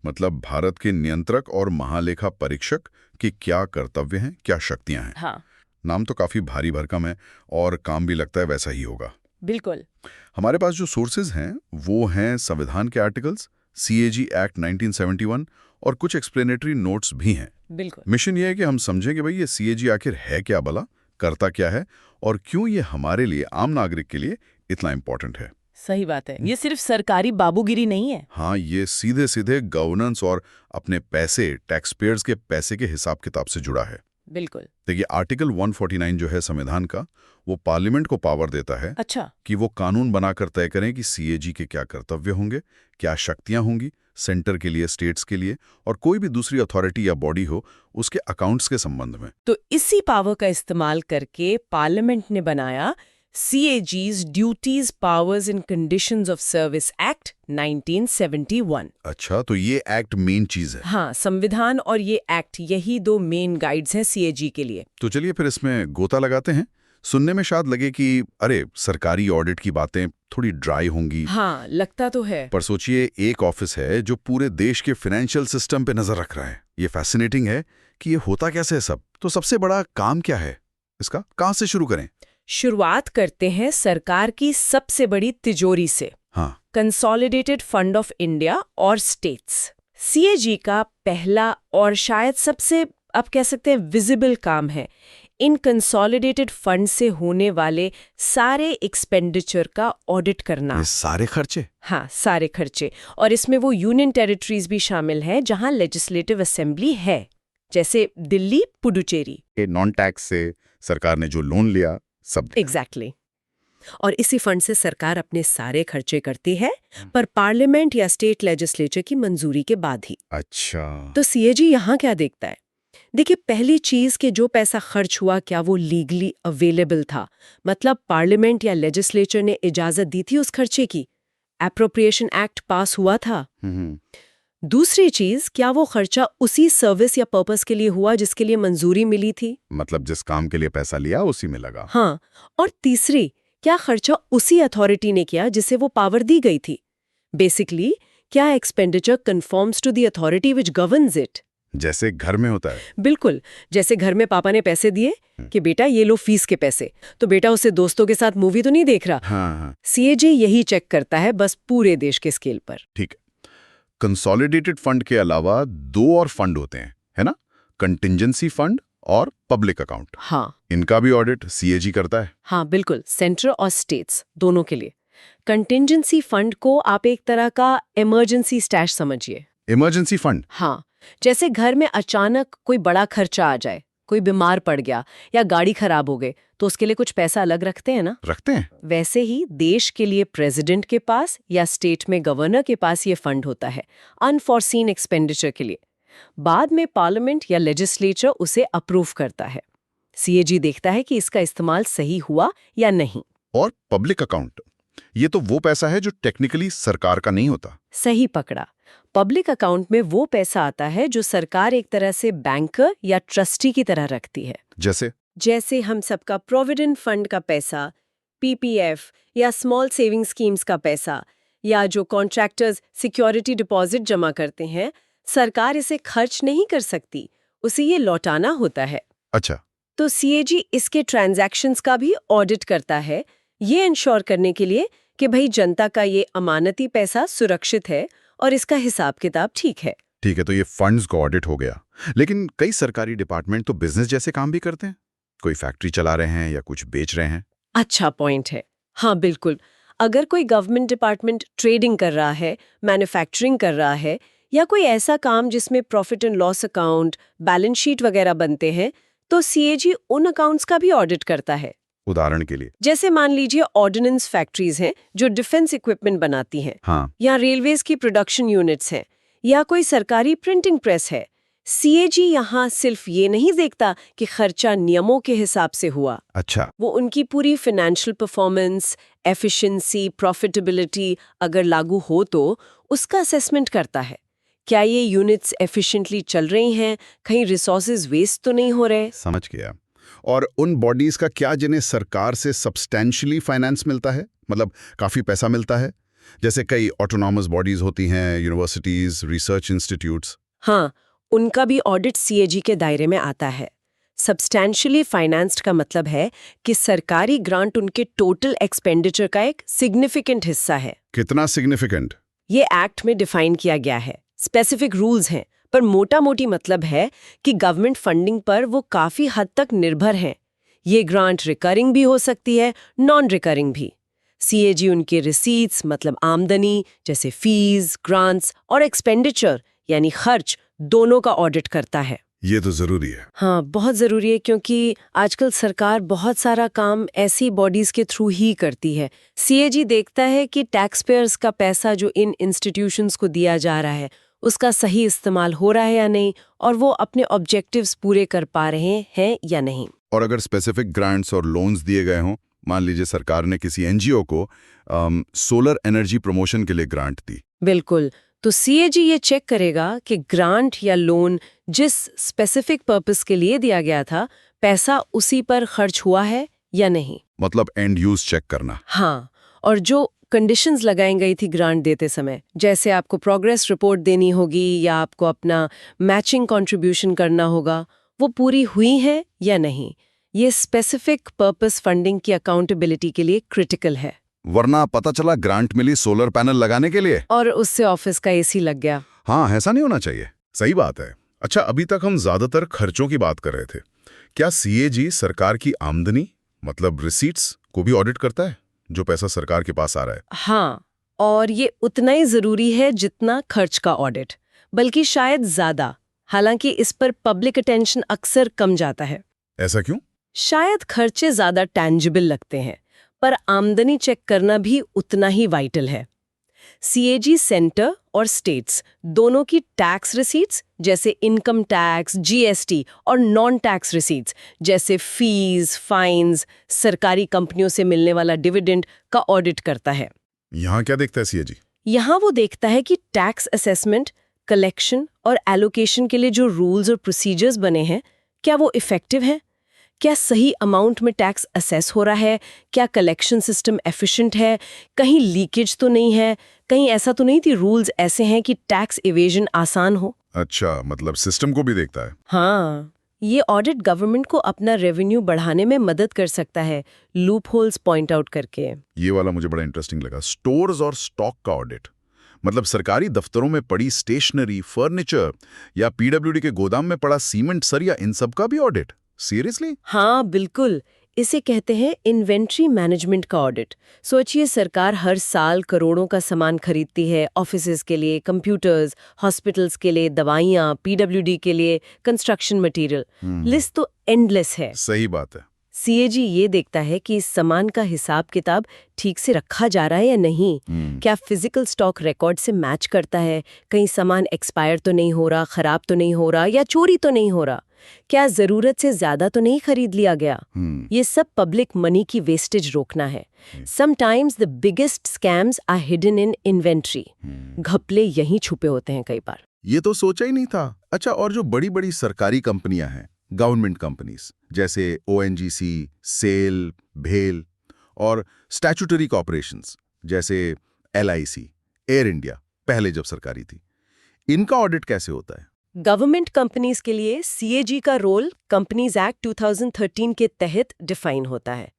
मतलब भारत के नियंत्रक और महालेखा परीक्षक की क्या कर्तव्य हैं, क्या शक्तियां हैं। हाँ। नाम तो काफी भारी भरकम है और काम भी लगता है वैसा ही होगा। बिल्कुल। हमारे पास जो सोर्सेज हैं वो हैं संविधान के आर्टिकल्स, सीएजी एक्ट 1971 और कुछ एक्सप्लेनेटरी नोट्स भी हैं। बिल्कुल। मिशन ये है कि हम समझें कि भाई ये सीएजी आखिर है क्या भला, करता क्या है और क्यों ये हमारे लिए, आम नागरिक के लिए इतना इम्पोर्टेंट है। सही बात है, ये सिर्फ सरकारी बाबूगिरी नहीं है। हाँ, ये सीधे सीधे गवर्नेंस और अपने पैसे, टैक्स पेयर्स के पैसे के हिसाब किताब से जुड़ा है। बिल्कुल। देखिए, आर्टिकल 149 जो है संविधान का, वो पार्लियामेंट को पावर देता है अच्छा। कि वो कानून बनाकर तय करें कि सीएजी के क्या कर्तव्य होंगे, क्या शक्तियां होंगी सेंटर के लिए, स्टेट्स के लिए और कोई भी दूसरी अथॉरिटी या बॉडी हो उसके अकाउंट्स के संबंध में। तो इसी पावर का इस्तेमाल करके पार्लियामेंट ने बनाया CAG's duties, powers and conditions of service act 1971। अच्छा, तो ये एक्ट मेन चीज है। हाँ, संविधान और ये एक्ट, यही दो मेन गाइड्स हैं CAG के लिए। तो चलिए फिर इसमें गोता लगाते हैं। सुनने में शायद लगे कि अरे, सरकारी ऑडिट की बातें थोड़ी ड्राई होंगी। हाँ, लगता तो है। पर सोचिए, एक ऑफिस है जो पूरे देश के फाइनेंशियल सिस्टम पे नजर रख रहा है। ये फैसिनेटिंग है कि ये होता कैसे है सब। तो सबसे बड़ा काम क्या है इसका, कहां से शुरू करें? शुरुआत करते हैं सरकार की सबसे बड़ी तिजोरी से। हाँ, कंसोलिडेटेड फंड ऑफ इंडिया और स्टेट्स। CAG का पहला और शायद सबसे, आप कह सकते हैं, विजिबल काम है इन कंसोलिडेटेड फंड से होने वाले सारे एक्सपेंडिचर का ऑडिट करना। ये सारे खर्चे? हाँ, सारे खर्चे। और इसमें वो यूनियन टेरिटरीज भी शामिल हैं जहां लेजिस्लेटिव असेंबली है, जैसे दिल्ली, पुडुचेरी। नॉन टैक्स से सरकार ने जो लोन लिया सब। एग्जैक्टली। और इसी फंड से सरकार अपने सारे खर्चे करती है, पर पार्लियामेंट या स्टेट लेजिस्लेचर की मंजूरी के बाद ही। अच्छा, तो CAG यहाँ क्या देखता है? देखिए, पहली चीज कि जो पैसा खर्च हुआ क्या वो लीगली अवेलेबल था, मतलब पार्लियामेंट या लेजिस्लेचर ने इजाजत दी थी उस खर्चे की, एप्रोप्रिएशन एक्ट पास हुआ था। दूसरी चीज, क्या वो खर्चा उसी सर्विस या पर्पस के लिए हुआ जिसके लिए मंजूरी मिली थी, मतलब जिस काम के लिए पैसा लिया उसी में लगा। हाँ। और तीसरी, क्या खर्चा उसी अथॉरिटी ने किया जिसे वो पावर दी गई थी। बेसिकली, क्या expenditure conforms to the authority which governs it. जैसे घर में होता है। बिल्कुल, जैसे घर में पापा ने पैसे दिए कि बेटा ये लो फीस के पैसे, तो बेटा उसे दोस्तों के साथ मूवी तो नहीं देख रहा। हाँ। CAG यही चेक करता है, बस पूरे देश के स्केल पर। ठीक है। कंसोलिडेटेड फंड के अलावा दो और फंड होते हैं, है ना? कंटिंजेंसी फंड और पब्लिक अकाउंट। हाँ। इनका भी ऑडिट CAG करता है। हाँ, बिल्कुल, सेंटर और स्टेट्स दोनों के लिए। कंटिंजेंसी फंड को आप एक तरह का इमरजेंसी स्टैश समझिए। Emergency fund? हाँ, जैसे घर में अचानक कोई बड़ा खर्चा आ जाए, कोई बीमार पड़ गया या गाड़ी खराब हो गई, तो उसके लिए कुछ पैसा अलग रखते हैं ना? रखते हैं। वैसे ही देश के लिए प्रेसिडेंट के पास या स्टेट में गवर्नर के पास ये फंड होता है, अनफॉरसीन एक्सपेंडिचर के लिए। बाद में पार्लियामेंट या लेजिस्लेचर उसे अप्रूव करता है। CAG देखता है कि इसका इस्तेमाल सही हुआ या नहीं। और पब्लिक अकाउंट, ये तो वो पैसा है जो टेक्निकली सरकार का नहीं होता। सही पकड़ा। पब्लिक अकाउंट में वो पैसा आता है जो सरकार एक तरह से बैंकर या ट्रस्टी की तरह रखती है। जैसे हम सबका प्रोविडेंट फंड का पैसा, PPF या स्मॉल सेविंग स्कीम्स का पैसा, या जो कॉन्ट्रैक्टर्स सिक्योरिटी डिपॉजिट जमा करते हैं, सरकार इसे खर्च नहीं कर सकती, उसे ये लौटाना होता है। अच्छा। तो CAG इसके ट्रांजैक्शंस का भी ऑडिट करता है, ये इंश्योर करने के लिए कि भाई जनता का ये अमानती पैसा सुरक्षित है और इसका हिसाब किताब ठीक है। ठीक है, तो ये फंड्स का ऑडिट हो गया। लेकिन कई सरकारी डिपार्टमेंट तो बिजनेस जैसे काम भी करते हैं। कोई फैक्ट्री चला रहे हैं या कुछ बेच रहे हैं। अच्छा पॉइंट है। हाँ बिल्कुल, अगर कोई गवर्नमेंट डिपार्टमेंट ट्रेडिंग कर रहा है, मैन्युफैक्चरिंग कर रहा है, या कोई ऐसा काम जिसमें profit and loss account, balance sheet वगैरह बनते हैं, तो CAG उन अकाउंट्स का भी ऑडिट करता है। उदाहरण के लिए, जैसे मान लीजिए ऑर्डिनेंस फैक्ट्रीज हैं जो डिफेंस इक्विपमेंट बनाती हैं, हाँ, या रेलवेज की प्रोडक्शन यूनिट्स हैं, या कोई सरकारी प्रिंटिंग प्रेस है। CAG यहाँ सिर्फ ये नहीं देखता कि खर्चा नियमों के हिसाब से हुआ। अच्छा, वो उनकी पूरी फाइनेंशियल परफॉर्मेंस, एफिशिएंसी, प्रॉफिटेबिलिटी अगर लागू हो तो उसका असेसमेंट करता है। क्या ये यूनिट्स एफिशिएंटली चल रही हैं, कहीं रिसोर्सेज वेस्ट तो नहीं हो रहे। समझ गया। और उन बॉडीज का क्या जिन्हें सरकार से सब्सटेंशियली फाइनेंस मिलता है, मतलब काफी पैसा मिलता है? जैसे कई ऑटोनॉमस बॉडीज होती हैं, यूनिवर्सिटीज, रिसर्च इंस्टीट्यूट्स। हाँ, उनका भी ऑडिट CAG के दायरे में आता है। सब्सटैंशियली फाइनेंस्ड का मतलब है कि सरकारी ग्रांट उनके टोटल एक्सपेंडिचर का एक सिग्निफिकेंट हिस्सा है। कितना सिग्निफिकेंट? ये एक्ट में डिफाइन किया गया है, स्पेसिफिक रूल्स हैं, पर मोटा मोटी मतलब है कि गवर्नमेंट फंडिंग पर वो काफी हद तक निर्भर हैं। ये ग्रांट रिकरिंग भी हो सकती है, नॉन रिकरिंग भी। सीएजी उनके रिसीट्स मतलब आमदनी जैसे फीस, ग्रांट्स और एक्सपेंडिचर यानी खर्च दोनों का ऑडिट करता है। ये तो जरूरी है। हाँ, बहुत ज़रूरी है, क्योंकि आजकल सरकार बहुत सारा काम ऐसी बॉडीज़ के थ्रू ही करती है। सीएजी देखता है कि टैक्स पेयर्स का पैसा जो इन इंस्टीट्यूशंस को दिया जा रहा है उसका सही इस्तेमाल हो रहा है या नहीं, और वो अपने ऑब्जेक्टिव्स पूरे कर पा रहे हैं या नहीं। और अगर स्पेसिफिक ग्रांट्स और लोन्स दिए गए हों, मान लीजिए सरकार ने किसी एनजीओ को सोलर एनर्जी प्रमोशन के लिए ग्रांट दी। बिल्कुल, तो सीएजी ये चेक करेगा कि ग्रांट या लोन जिस स्पेसिफिक पर्पस के लिए दिया गया था, पैसा उसी पर खर्च हुआ है या नहीं। मतलब एंड यूज चेक करना। हाँ, और जो कंडीशंस लगाई गई थी ग्रांट देते समय, जैसे आपको प्रोग्रेस रिपोर्ट देनी होगी या आपको अपना मैचिंग कंट्रीब्यूशन करना होगा, वो पूरी हुई है या नहीं। ये स्पेसिफिक पर्पस फंडिंग की अकाउंटेबिलिटी के लिए क्रिटिकल है। वरना पता चला ग्रांट मिली सोलर पैनल लगाने के लिए और उससे ऑफिस का एसी लग गया। हाँ, ऐसा नहीं होना चाहिए। सही बात है। अच्छा, अभी तक हम ज्यादातर खर्चों की बात कर रहे थे। क्या सीएजी सरकार की आमदनी मतलब रिसीट्स को भी ऑडिट करता है, जो पैसा सरकार के पास आ रहा है? हाँ, और ये उतना ही जरूरी है जितना खर्च का ऑडिट, बल्कि शायद ज्यादा। हालांकि इस पर पब्लिक अटेंशन अक्सर कम जाता है। ऐसा क्यों? शायद खर्चे ज्यादा टैंजिबल लगते हैं, पर आमदनी चेक करना भी उतना ही वाइटल है। सीएजी सेंटर और स्टेट्स दोनों की टैक्स रिसीट्स जैसे इनकम टैक्स, जीएसटी और नॉन टैक्स रिसीट्स जैसे फीस, फाइन्स, सरकारी कंपनियों से मिलने वाला डिविडेंड का ऑडिट करता है। यहाँ क्या देखता है सीएजी? यहाँ वो देखता है कि टैक्स असेसमेंट, कलेक्शन और एलोकेशन के लिए जो रूल्स और प्रोसीजर्स बने हैं, क्या वो इफेक्टिव हैं? क्या सही अमाउंट में टैक्स असेस हो रहा है? क्या कलेक्शन सिस्टम एफिशिएंट है? कहीं लीकेज तो नहीं है? कहीं ऐसा तो नहीं कि रूल्स ऐसे हैं कि टैक्स इवेजन आसान हो? अच्छा, मतलब सिस्टम को भी देखता है। हाँ, ये ऑडिट गवर्नमेंट को अपना रेवेन्यू बढ़ाने में मदद कर सकता है, लूप होल्स पॉइंट आउट करके। ये वाला मुझे बड़ा इंटरेस्टिंग लगा। स्टोर्स और स्टॉक का ऑडिट, मतलब सरकारी दफ्तरों में पड़ी स्टेशनरी, फर्नीचर या पीडब्ल्यूडी के गोदाम में पड़ा सीमेंट, सरिया, इन सब का भी ऑडिट? सीरियसली? हाँ, बिल्कुल। इसे कहते हैं इन्वेंट्री मैनेजमेंट का ऑडिट। सोचिए, सरकार हर साल करोड़ों का सामान खरीदती है, ऑफिसेज के लिए कंप्यूटर्स, हॉस्पिटल्स के लिए दवाइयाँ, पीडब्ल्यूडी के लिए कंस्ट्रक्शन मटेरियल। लिस्ट तो एंडलेस है। सही बात है। सीएजी ये देखता है कि इस सामान का हिसाब किताब ठीक से रखा जा रहा है या नहीं। क्या फिजिकल स्टॉक रिकॉर्ड से मैच करता है? कहीं सामान एक्सपायर तो नहीं हो रहा, खराब तो नहीं हो रहा या चोरी तो नहीं हो रहा? क्या जरूरत से ज्यादा तो नहीं खरीद लिया गया? ये सब पब्लिक मनी की वेस्टेज रोकना है। Sometimes the biggest scams are hidden in inventory. घपले यहीं छुपे होते हैं कई बार। ये तो सोचा ही नहीं था। अच्छा, और जो बड़ी बड़ी सरकारी कंपनियां हैं, गवर्नमेंट कंपनीज जैसे ओएनजीसी, सेल, भेल और स्टैट्यूटरी कॉर्पोरेशंस जैसे एलआईसी, एयर इंडिया, पहले जब सरकारी थी, इनका ऑडिट कैसे होता है? गवर्नमेंट कंपनीज के लिए सीएजी का रोल कंपनीज एक्ट 2013 के तहत डिफाइन होता है।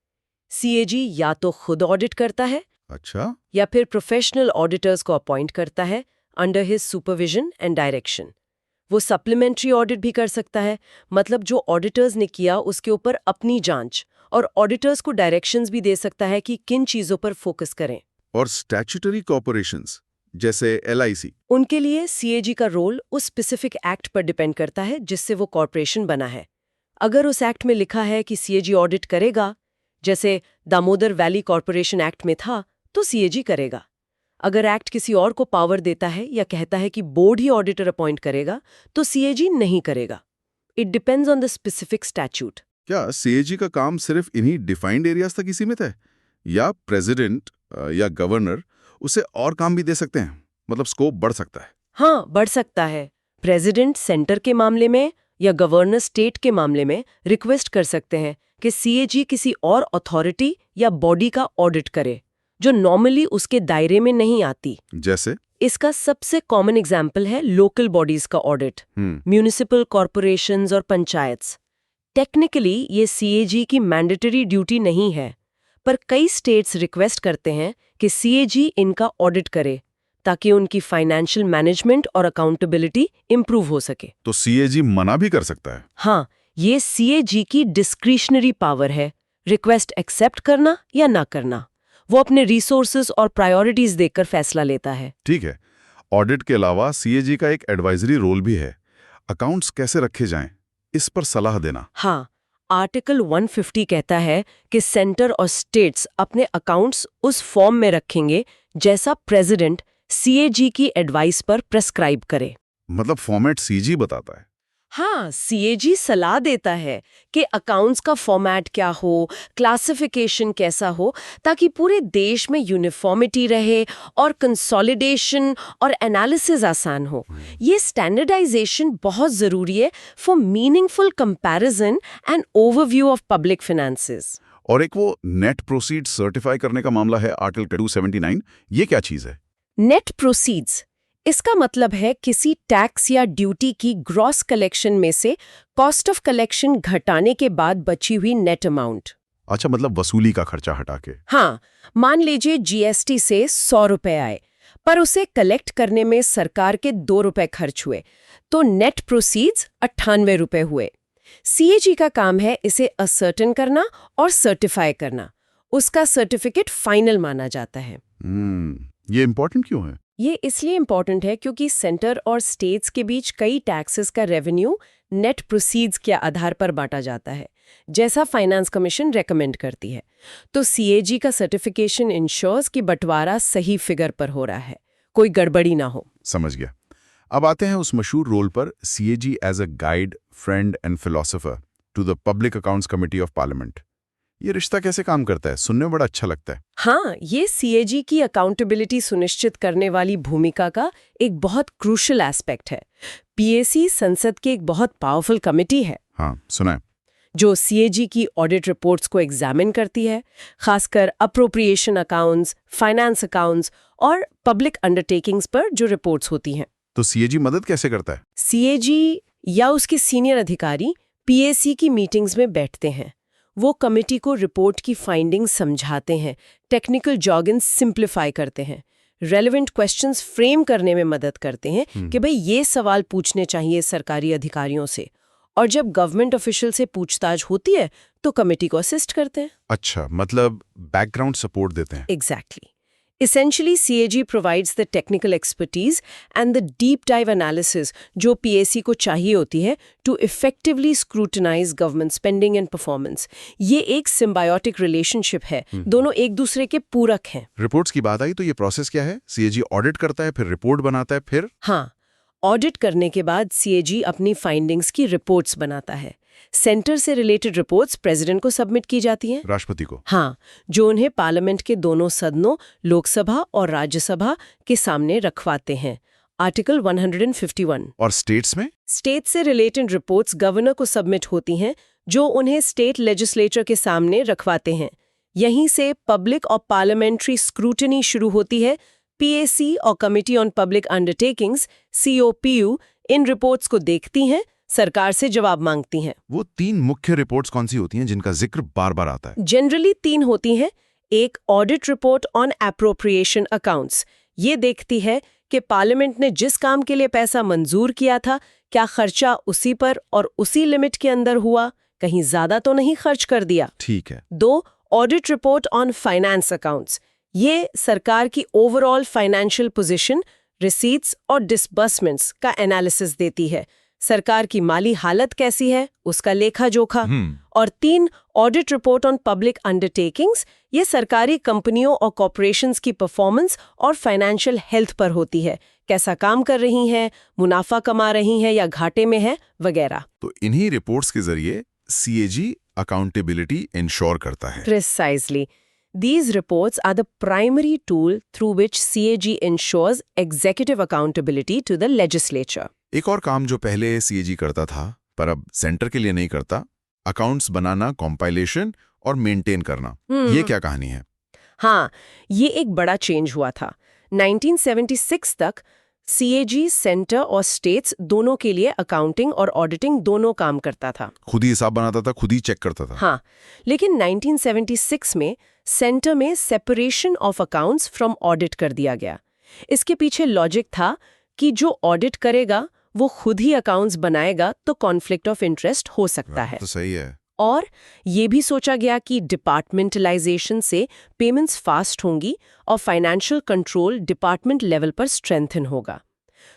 सीएजी या तो खुद ऑडिट करता है, अच्छा, या फिर प्रोफेशनल ऑडिटर्स को अपॉइंट करता है under his supervision and direction. वो सप्लीमेंट्री ऑडिट भी कर सकता है, मतलब जो ऑडिटर्स ने किया उसके ऊपर अपनी जांच, और ऑडिटर्स को डायरेक्शंस भी दे सकता है कि किन चीजों पर फोकस करें। और स्टैट्यूटरी कॉर्पोरेशंस जैसे एलआईसी, उनके लिए सीएजी का रोल उस स्पेसिफिक एक्ट पर डिपेंड करता है जिससे वो कॉर्पोरेशन बना है। अगर उस एक्ट में लिखा है कि सीएजी ऑडिट करेगा, जैसे दामोदर वैली कॉर्पोरेशन एक्ट में था, तो सीएजी करेगा। अगर एक्ट किसी और को पावर देता है या कहता है कि बोर्ड ही ऑडिटर अपॉइंट करेगा, तो सीएजी नहीं करेगा। It depends on the specific statute. क्या सीएजी का काम सिर्फ इन्हीं डिफाइंड एरियाज तक ही सीमित है, या प्रेसिडेंट या गवर्नर उसे और काम भी दे सकते हैं? मतलब स्कोप बढ़ सकता है? हाँ, बढ़ सकता है। प्रेसिडेंट सेंटर के मामले में या गवर्नर स्टेट के मामले में रिक्वेस्ट कर सकते हैं कि सीएजी किसी और अथॉरिटी या बॉडी का ऑडिट करे जो नॉर्मली उसके दायरे में नहीं आती। जैसे? इसका सबसे कॉमन एग्जाम्पल है लोकल बॉडीज का ऑडिट, म्यूनिसिपल कॉर्पोरेशंस और पंचायत्स। टेक्निकली ये सीएजी की मैंडेटरी ड्यूटी नहीं है, पर कई स्टेट्स रिक्वेस्ट करते हैं कि सीएजी इनका ऑडिट करे ताकि उनकी फाइनेंशियल मैनेजमेंट और अकाउंटेबिलिटी इंप्रूव हो सके। तो सीएजी मना भी कर सकता है? हाँ, ये सीएजी की डिस्क्रिशनरी पावर है, रिक्वेस्ट एक्सेप्ट करना या ना करना। वो अपने रिसोर्सेज और प्रायोरिटीज देखकर फैसला लेता है। ठीक है। ऑडिट के अलावा सीएजी का एक एडवाइजरी रोल भी है। अकाउंट्स कैसे रखे जाएं, इस पर सलाह देना। हाँ, आर्टिकल 150 कहता है कि सेंटर और स्टेट्स अपने अकाउंट्स उस फॉर्म में रखेंगे जैसा प्रेसिडेंट सीएजी की एडवाइस पर प्रेस्क्राइब करे। मतलब फॉर्मेट सीजी बताता है? हाँ, सीएजी सलाह देता है कि अकाउंट्स का फॉर्मेट क्या हो, क्लासिफिकेशन कैसा हो, ताकि पूरे देश में यूनिफॉर्मिटी रहे और कंसोलिडेशन और एनालिसिस आसान हो। ये स्टैंडर्डाइजेशन बहुत ज़रूरी है for meaningful comparison and overview of public finances. और एक वो नेट प्रोसीड सर्टिफाई करने का मामला है, आर्टिकल 279, ये क्या चीज़ है? नेट प्रोसीड्स, इसका मतलब है किसी टैक्स या ड्यूटी की ग्रॉस कलेक्शन में से कॉस्ट ऑफ कलेक्शन घटाने के बाद बची हुई नेट अमाउंट। अच्छा, मतलब वसूली का खर्चा हटा के। हाँ, मान लीजिए जीएसटी से 100 रुपए आए, पर उसे कलेक्ट करने में सरकार के 2 रुपए खर्च हुए, तो नेट प्रोसीड्स 98 रुपए हुए। सीएजी का काम है इसे असर्टेन करना और सर्टिफाई करना। उसका सर्टिफिकेट फाइनल माना जाता है। ये इंपॉर्टेंट क्यों है? ये इसलिए इम्पॉर्टेंट है क्योंकि सेंटर और स्टेट्स के बीच कई टैक्सेस का रेवेन्यू नेट प्रोसीड्स के आधार पर बांटा जाता है, जैसा फाइनेंस कमीशन रेकमेंड करती है। तो सीएजी का सर्टिफिकेशन इंश्योर्स कि बंटवारा सही फिगर पर हो रहा है, कोई गड़बड़ी ना हो। समझ गया। अब आते हैं उस मशहूर रोल पर, CAG as a guide, friend and philosopher to the public accounts committee of parliament. ये रिश्ता कैसे काम करता है? सुनने में बड़ा अच्छा लगता है। हाँ, ये सीएजी की अकाउंटेबिलिटी सुनिश्चित करने वाली भूमिका का एक बहुत क्रूशल एस्पेक्ट है। पीएसी संसद की एक बहुत पावरफुल कमेटी है। हाँ, सुना है। जो सीएजी की ऑडिट रिपोर्ट्स को एग्जामिन करती है, खासकर अप्रोप्रिएशन अकाउंट्स, फाइनेंस अकाउंट्स और पब्लिक अंडरटेकिंग्स पर जो रिपोर्ट्स होती हैं। तो सीएजी मदद कैसे करता है? सीएजी या उसके सीनियर अधिकारी पीएसी की मीटिंग्स में बैठते हैं। वो कमेटी को रिपोर्ट की फाइंडिंग्स समझाते हैं, टेक्निकल जॉगिन सिंप्लीफाई करते हैं, रेलेवेंट क्वेश्चंस फ्रेम करने में मदद करते हैं कि भाई ये सवाल पूछने चाहिए सरकारी अधिकारियों से। और जब गवर्नमेंट ऑफिशियल से पूछताछ होती है तो कमेटी को असिस्ट करते हैं। अच्छा, मतलब बैकग्राउंड सपोर्ट देते हैं। Exactly. Essentially, CAG provides the technical expertise and the deep dive analysis जो PAC को चाहिए होती है to effectively scrutinize government spending and performance. ये एक symbiotic relationship है, दोनों एक दूसरे के पूरक हैं। रिपोर्ट्स की बात आई तो ये प्रोसेस क्या है? सीएजी ऑडिट करता है, फिर रिपोर्ट बनाता है, फिर? हाँ, ऑडिट करने के बाद CAG अपनी फाइंडिंग्स की रिपोर्ट्स बनाता है। सेंटर से रिलेटेड रिपोर्ट्स प्रेसिडेंट को सबमिट की जाती हैं। राष्ट्रपति को? हाँ, जो उन्हें पार्लियामेंट के दोनों सदनों, लोकसभा और राज्यसभा के सामने रखवाते हैं। आर्टिकल 151। और स्टेट्स में? स्टेट से रिलेटेड रिपोर्ट्स गवर्नर को सबमिट होती हैं, जो उन्हें स्टेट लेजिस्लेचर के सामने रखवाते हैं। यहीं से पब्लिक और पार्लियामेंट्री स्क्रूटनी शुरू होती है। पीएसी और committee on public undertakings COPU in reports को देखती हैं, सरकार से जवाब मांगती हैं। वो 3 मुख्य रिपोर्ट्स कौन सी होती हैं जिनका जिक्र बार बार आता है? जनरली 3 होती हैं। एक audit report on appropriation accounts, ये देखती है कि पार्लियामेंट ने जिस काम के लिए पैसा मंजूर किया था, क्या खर्चा उसी पर और उसी लिमिट के अंदर हुआ, कहीं ज्यादा तो नहीं खर्च कर दिया। ठीक है। 2, audit report on finance accounts, ये सरकार की ओवरऑल फाइनेंशियल पोजीशन, रिसीट्स और डिसबर्समेंट्स का एनालिसिस देती है। सरकार की माली हालत कैसी है, उसका लेखा जोखा। और 3, audit report on public undertakings, ये सरकारी कंपनियों और कॉर्पोरेशंस की परफॉर्मेंस और फाइनेंशियल हेल्थ पर होती है, कैसा काम कर रही हैं, मुनाफा कमा रही हैं या घाटे में है, वगैरह। तो इन्हीं रिपोर्ट्स के जरिए सीएजी अकाउंटेबिलिटी इंश्योर करता है। Precisely. These reports are the primary tool through which CAG ensures executive accountability to the legislature. एक और काम जो पहले सीएजी करता था पर अब सेंटर के लिए नहीं करता, अकाउंट्स बनाना, कंपाइलेशन और मेंटेन करना। ये क्या कहानी है? हाँ, ये एक बड़ा चेंज हुआ था। 1976 तक सीएजी सेंटर और स्टेट्स दोनों के लिए अकाउंटिंग और ऑडिटिंग दोनों काम करता था। खुद ही हिसाब बनाता था, खुद ही चेक करता था। हाँ, लेकिन 1976 में सेंटर में separation of accounts from audit कर दिया गया। इसके पीछे लॉजिक था कि जो ऑडिट करेगा वो खुद ही अकाउंट्स बनाएगा तो कॉन्फ्लिक्ट ऑफ इंटरेस्ट हो सकता है। तो सही है। और ये भी सोचा गया कि डिपार्टमेंटलाइजेशन से पेमेंट्स फास्ट होंगी और फाइनेंशियल कंट्रोल डिपार्टमेंट लेवल पर स्ट्रेंथन होगा।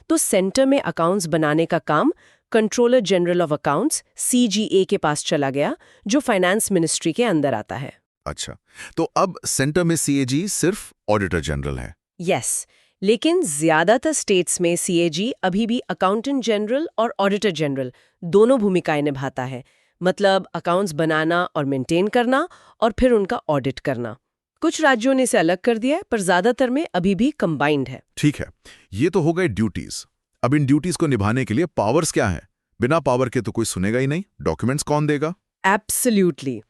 तो सेंटर में अकाउंट्स बनाने का काम controller general of accounts CGA के पास चला गया, जो फाइनेंस मिनिस्ट्री के अंदर आता है। अच्छा, तो अब सेंटर में सीएजी सिर्फ ऑडिटर जनरल है। यस, लेकिन ज्यादातर स्टेट्स में सीएजी अभी भी अकाउंटेंट जनरल और ऑडिटर जनरल दोनों भूमिकाएं निभाता है। मतलब अकाउंट्स बनाना और मेंटेन करना और फिर उनका ऑडिट करना। कुछ राज्यों ने इसे अलग कर दिया है, पर ज्यादातर में अभी भी कंबाइंड है। ठीक है, ये तो हो गए ड्यूटीज। अब इन ड्यूटीज को निभाने के लिए पावर्स क्या है? बिना पावर के तो कोई सुनेगा ही नहीं। डॉक्यूमेंट्स कौन देगा? एब्सोल्युटली,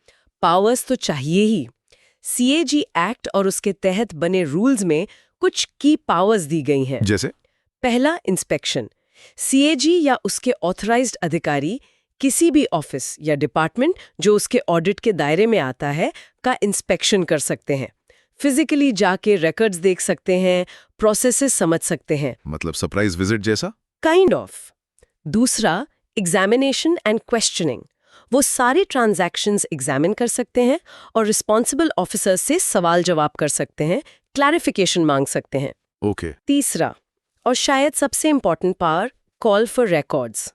पावर्स तो चाहिए ही। सीएजी एक्ट और उसके तहत बने रूल्स में कुछ की पावर्स दी गई हैं। जैसे? पहला, इंस्पेक्शन। सीएजी या उसके ऑथराइज्ड अधिकारी किसी भी ऑफिस या डिपार्टमेंट जो उसके ऑडिट के दायरे में आता है का इंस्पेक्शन कर सकते हैं। फिजिकली जाके रिकॉर्ड्स देख सकते हैं, प्रोसेसेस समझ सकते हैं। मतलब सरप्राइज विजिट जैसा? Kind of. दूसरा, एग्जामिनेशन एंड क्वेश्चनिंग। वो सारे ट्रांजैक्शंस एग्जामिन कर सकते हैं और रिस्पॉन्सिबल ऑफिसर्स से सवाल जवाब कर सकते हैं, क्लैरिफिकेशन मांग सकते हैं। ओके। तीसरा, और शायद सबसे important power, call for records.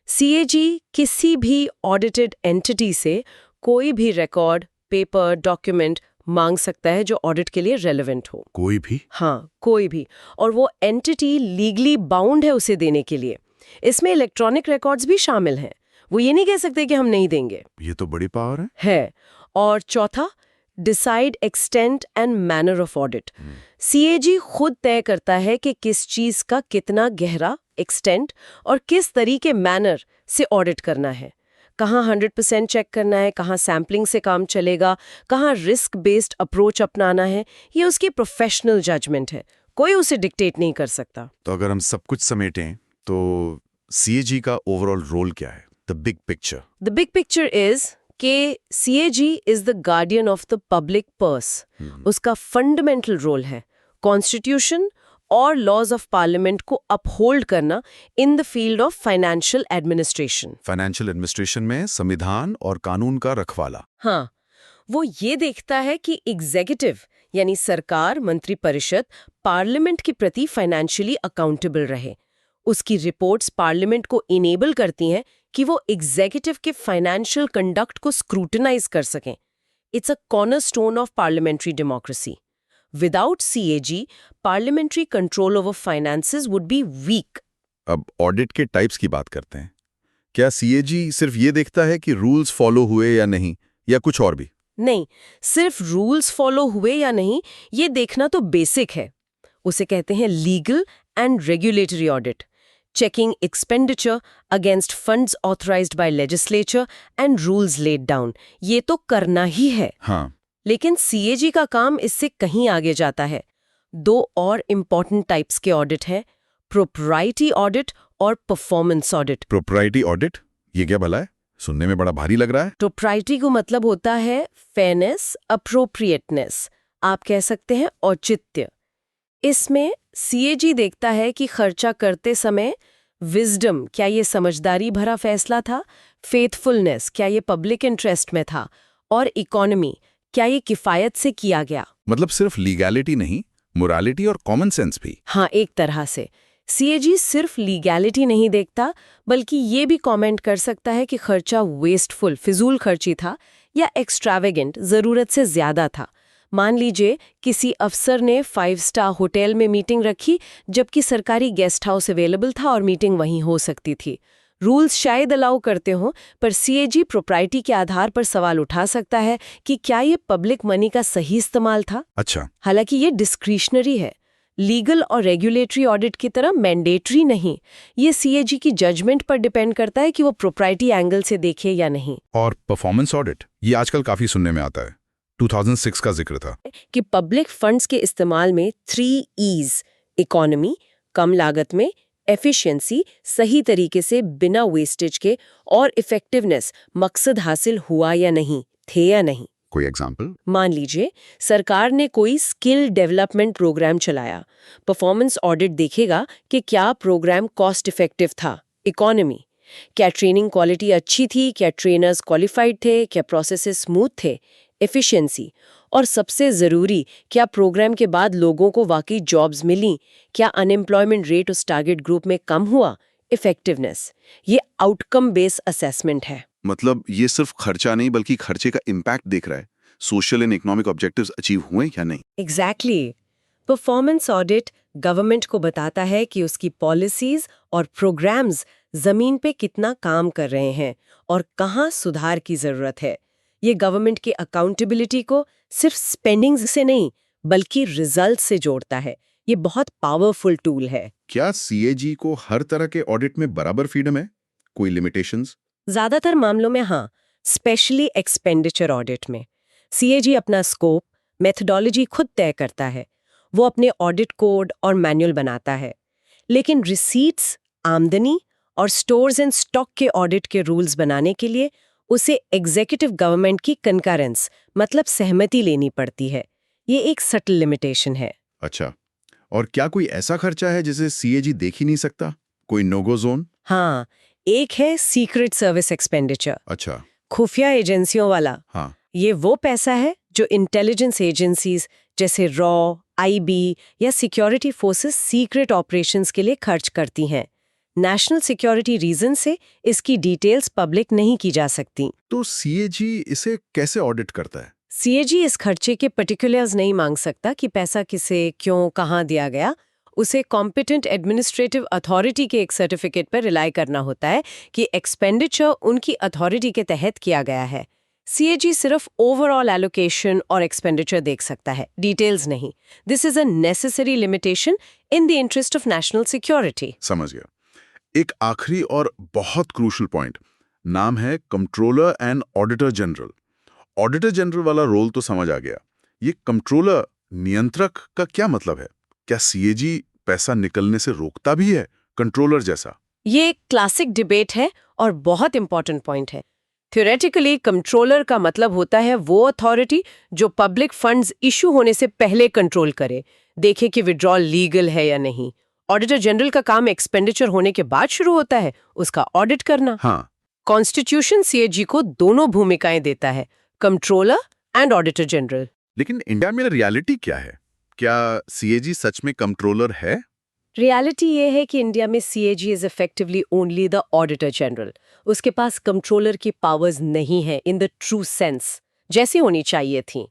CAG किसी भी ऑडिटेड एंटिटी से कोई भी रिकॉर्ड, पेपर, डॉक्यूमेंट मांग सकता है जो ऑडिट के लिए रेलेवेंट हो। कोई भी? हाँ, कोई भी। और वो एंटिटी लीगली बाउंड है उसे देने के लिए। इसमें इलेक्ट्रॉनिक रिकॉर्ड्स भी शामिल हैं। वो ये नहीं कह सकते कि हम नहीं देंगे। ये तो बड़ी पावर है। और चौथा, decide extent and manner of audit. CAG खुद तय करता है कि किस चीज का कितना गहरा एक्सटेंट और किस तरीके मैनर से ऑडिट करना है। कहाँ 100% चेक करना है, कहाँ सैम्पलिंग से काम चलेगा, कहाँ रिस्क बेस्ड अप्रोच अपनाना है। ये उसकी प्रोफेशनल जजमेंट है, कोई उसे डिक्टेट नहीं कर सकता। तो अगर हम सब कुछ समेटें तो सीएजी का ओवरऑल रोल क्या है? The big picture. The big picture is कि CAG is the guardian of the public purse. उसका फंडामेंटल रोल है कॉन्स्टिट्यूशन और लॉज ऑफ पार्लियामेंट को अपहोल्ड करना in the field of financial administration. Financial administration में संविधान और कानून का रखवाला। हाँ, वो ये देखता है कि एग्जीक्यूटिव यानी सरकार, मंत्रिपरिषद पार्लियामेंट के प्रति फाइनेंशियली अकाउंटेबल रहे। उसकी रिपोर्ट्स पार्लियामेंट को इनेबल करती हैं कि वो एग्जीक्यूटिव के फाइनेंशियल कंडक्ट को स्क्रूटिनाइज कर सकें। It's a cornerstone of parliamentary democracy. Without CAG, parliamentary control over finances would be weak. अब ऑडिट के टाइप्स की बात करते हैं। क्या सीएजी सिर्फ ये देखता है कि रूल्स फॉलो हुए या नहीं, या कुछ और भी? नहीं, सिर्फ रूल्स फॉलो हुए या नहीं ये देखना तो बेसिक है। उसे कहते हैं legal and regulatory audit, checking expenditure against funds authorised bye legislature and rules laid down. ये तो करना ही है। हाँ, लेकिन सीएजी का काम इससे कहीं आगे जाता है। दो और इम्पॉर्टेंट टाइप्स के ऑडिट हैं, प्रोप्राइटी ऑडिट और परफॉर्मेंस ऑडिट। प्रोप्राइटी ऑडिट, ये क्या भला है? सुनने में बड़ा भारी लग रहा है। प्रोप्राइटी को मतलब होता है फेयरनेस, अप्रोप्रिएटनेस, आप कह सकते हैं औचित्य। इसमें सीएजी देखता है कि खर्चा करते समय विजडम, क्या ये समझदारी भरा फैसला था, फेथफुलनेस, क्या ये पब्लिक इंटरेस्ट में था, और इकोनॉमी, क्या ये किफायत से किया गया। मतलब सिर्फ लीगैलिटी नहीं, मोरालिटी और कॉमन सेंस भी। हाँ, एक तरह से सीएजी सिर्फ लीगैलिटी नहीं देखता, बल्कि ये भी कमेंट कर सकता है कि खर्चा वेस्टफुल, फिजूल खर्ची था या एक्स्ट्रावेगेंट, जरूरत से ज्यादा था। मान लीजिए किसी अफसर ने 5 स्टार होटल में मीटिंग रखी जबकि सरकारी गेस्ट हाउस अवेलेबल था और मीटिंग वहीं हो सकती थी। रूल्स शायद अलाउ करते हों, पर सीएजी प्रोप्राइटी के आधार पर सवाल उठा सकता है कि क्या ये पब्लिक मनी का सही इस्तेमाल था। अच्छा, हालांकि ये डिस्क्रिशनरी है, लीगल और रेगुलेटरी ऑडिट की तरह मैंडेटरी नहीं। ये सीएजी की जजमेंट पर डिपेंड करता है कि वो प्रोप्राइटी एंगल से देखे या नहीं। और परफॉर्मेंस ऑडिट, ये आजकल काफी सुनने में आता है। 2006 का जिक्र था कि पब्लिक फंड्स के इस्तेमाल में 3 E's, इकोनॉमी, कम लागत में, एफिशिएंसी, सही तरीके से बिना वेस्टेज के, और इफेक्टिवनेस, मकसद हासिल हुआ या नहीं, थे या नहीं। कोई एग्जाम्पल? मान लीजिए सरकार ने कोई स्किल डेवलपमेंट प्रोग्राम चलाया, परफॉर्मेंस ऑडिट देखेगा कि क्या प्रोग्राम कॉस्ट इफेक्टिव था, इकोनॉमी, क्या ट्रेनिंग क्वालिटी अच्छी थी, क्या ट्रेनर्स क्वालिफाइड थे, क्या प्रोसेसेस स्मूथ थे, एफिशिएंसी, और सबसे ज़रूरी, क्या प्रोग्राम के बाद लोगों को वाकई जॉब्स मिली, क्या अनएम्प्लॉयमेंट रेट उस टारगेट ग्रुप में कम हुआ, इफेक्टिवनेस। ये आउटकम बेस्ड असेसमेंट है। मतलब ये सिर्फ खर्चा नहीं बल्कि खर्चे का इम्पैक्ट देख रहा है, social and economic objectives achieve हुए या नहीं। एग्जैक्टली। परफॉर्मेंस ऑडिट गवर्नमेंट को बताता है कि उसकी पॉलिसीज और प्रोग्राम्स जमीन पे कितना काम कर रहे हैं और कहाँ सुधार की जरूरत है। ये गवर्नमेंट की अकाउंटेबिलिटी को सिर्फ स्पेंडिंग से नहीं बल्कि रिजल्ट से जोड़ता है। ये बहुत पावरफुल टूल है। क्या सीएजी को हर तरह के ऑडिट में बराबर फ्रीडम है? कोई लिमिटेशंस? ज्यादातर मामलों में हाँ, स्पेशली एक्सपेंडिचर ऑडिट में सीएजी अपना स्कोप, मेथडोलॉजी खुद तय करता है। वो अपने ऑडिट कोड और मैनुअल बनाता है। लेकिन रिसीट्स, आमदनी और स्टोर्स एंड स्टॉक के ऑडिट के रूल्स बनाने के लिए उसे एग्जीक्यूटिव गवर्नमेंट की कंकरेंस मतलब सहमति लेनी पड़ती है। ये एक सटल लिमिटेशन है। अच्छा, और क्या कोई ऐसा खर्चा है जिसे सीएजी देख ही नहीं सकता? कोई नोगो जोन? हाँ, एक है सीक्रेट सर्विस एक्सपेंडिचर, अच्छा, खुफिया एजेंसियों वाला। हाँ, ये वो पैसा है जो इंटेलिजेंस एजेंसीज जैसे रॉ, आईबी या सिक्योरिटी फोर्सेस सीक्रेट ऑपरेशंस के लिए खर्च करती हैं। नेशनल सिक्योरिटी रीजन से इसकी डिटेल्स पब्लिक नहीं की जा सकती। तो सीएजी इसे कैसे ऑडिट करता है? सीएजी इस खर्चे के पर्टिकुलर्स नहीं मांग सकता कि पैसा किसे, क्यों, कहाँ दिया गया। उसे कॉम्पिटेंट एडमिनिस्ट्रेटिव अथॉरिटी के एक सर्टिफिकेट पर रिलाई करना होता है कि एक्सपेंडिचर उनकी अथॉरिटी के तहत किया गया है। सीएजी सिर्फ ओवरऑल एलोकेशन और एक्सपेंडिचर देख सकता है, डिटेल्स नहीं। This is a necessary limitation in the interest of national security. समझ गया। एक आखिरी और बहुत क्रूशल पॉइंट, नाम है controller and auditor general. Auditor general वाला रोल तो समझ आ गया, ये कंट्रोलर, नियंत्रक का क्या मतलब है? क्या सीएजी पैसा निकलने से रोकता भी है, कंट्रोलर जैसा? ये एक क्लासिक डिबेट है और बहुत इंपॉर्टेंट पॉइंट है। थ्योरेटिकली कंट्रोलर का मतलब होता है वो अथॉरिटी जो पब्लिक फंड्स इशू होने से पहले कंट्रोल करे, देखे कि विड्रॉल लीगल है या नहीं। ऑडिटर जनरल का काम एक्सपेंडिचर होने के बाद शुरू होता है, उसका ऑडिट करना। हाँ, कॉन्स्टिट्यूशन सीएजी को दोनों भूमिकाएं देता है, कंट्रोलर एंड ऑडिटर जनरल। लेकिन इंडिया में रियलिटी क्या है? क्या सीएजी सच में कंट्रोलर है? रियलिटी ये है कि इंडिया में CAG is effectively only the auditor general. उसके पास कंट्रोलर की पावर्स नहीं है इन द ट्रू सेंस, जैसी होनी चाहिए थी।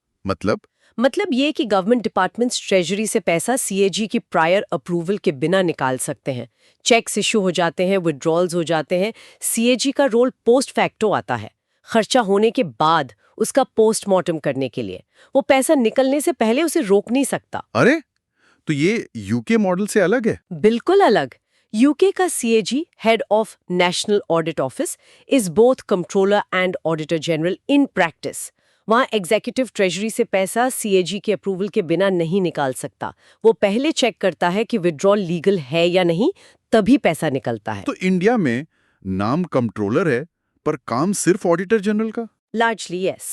मतलब ये कि गवर्नमेंट डिपार्टमेंट्स ट्रेजरी से पैसा सीएजी की प्रायर अप्रूवल के बिना निकाल सकते हैं। चेक्स इशू हो जाते हैं, विड्रॉल्स हो जाते हैं। सीएजी का रोल पोस्ट फैक्टो आता है, खर्चा होने के बाद उसका पोस्टमार्टम करने के लिए। वो पैसा निकलने से पहले उसे रोक नहीं सकता। अरे, तो ये यूके मॉडल से अलग है? बिल्कुल अलग। यूके का CAG, head of national audit office, is both controller and auditor general in practice. वहाँ एग्जीक्यूटिव ट्रेजरी से पैसा सीएजी के अप्रूवल के बिना नहीं निकाल सकता। वो पहले चेक करता है कि विड्रॉल लीगल है या नहीं, तभी पैसा निकलता है। तो इंडिया में नाम कंट्रोलर है पर काम सिर्फ ऑडिटर जनरल का? Largely, yes.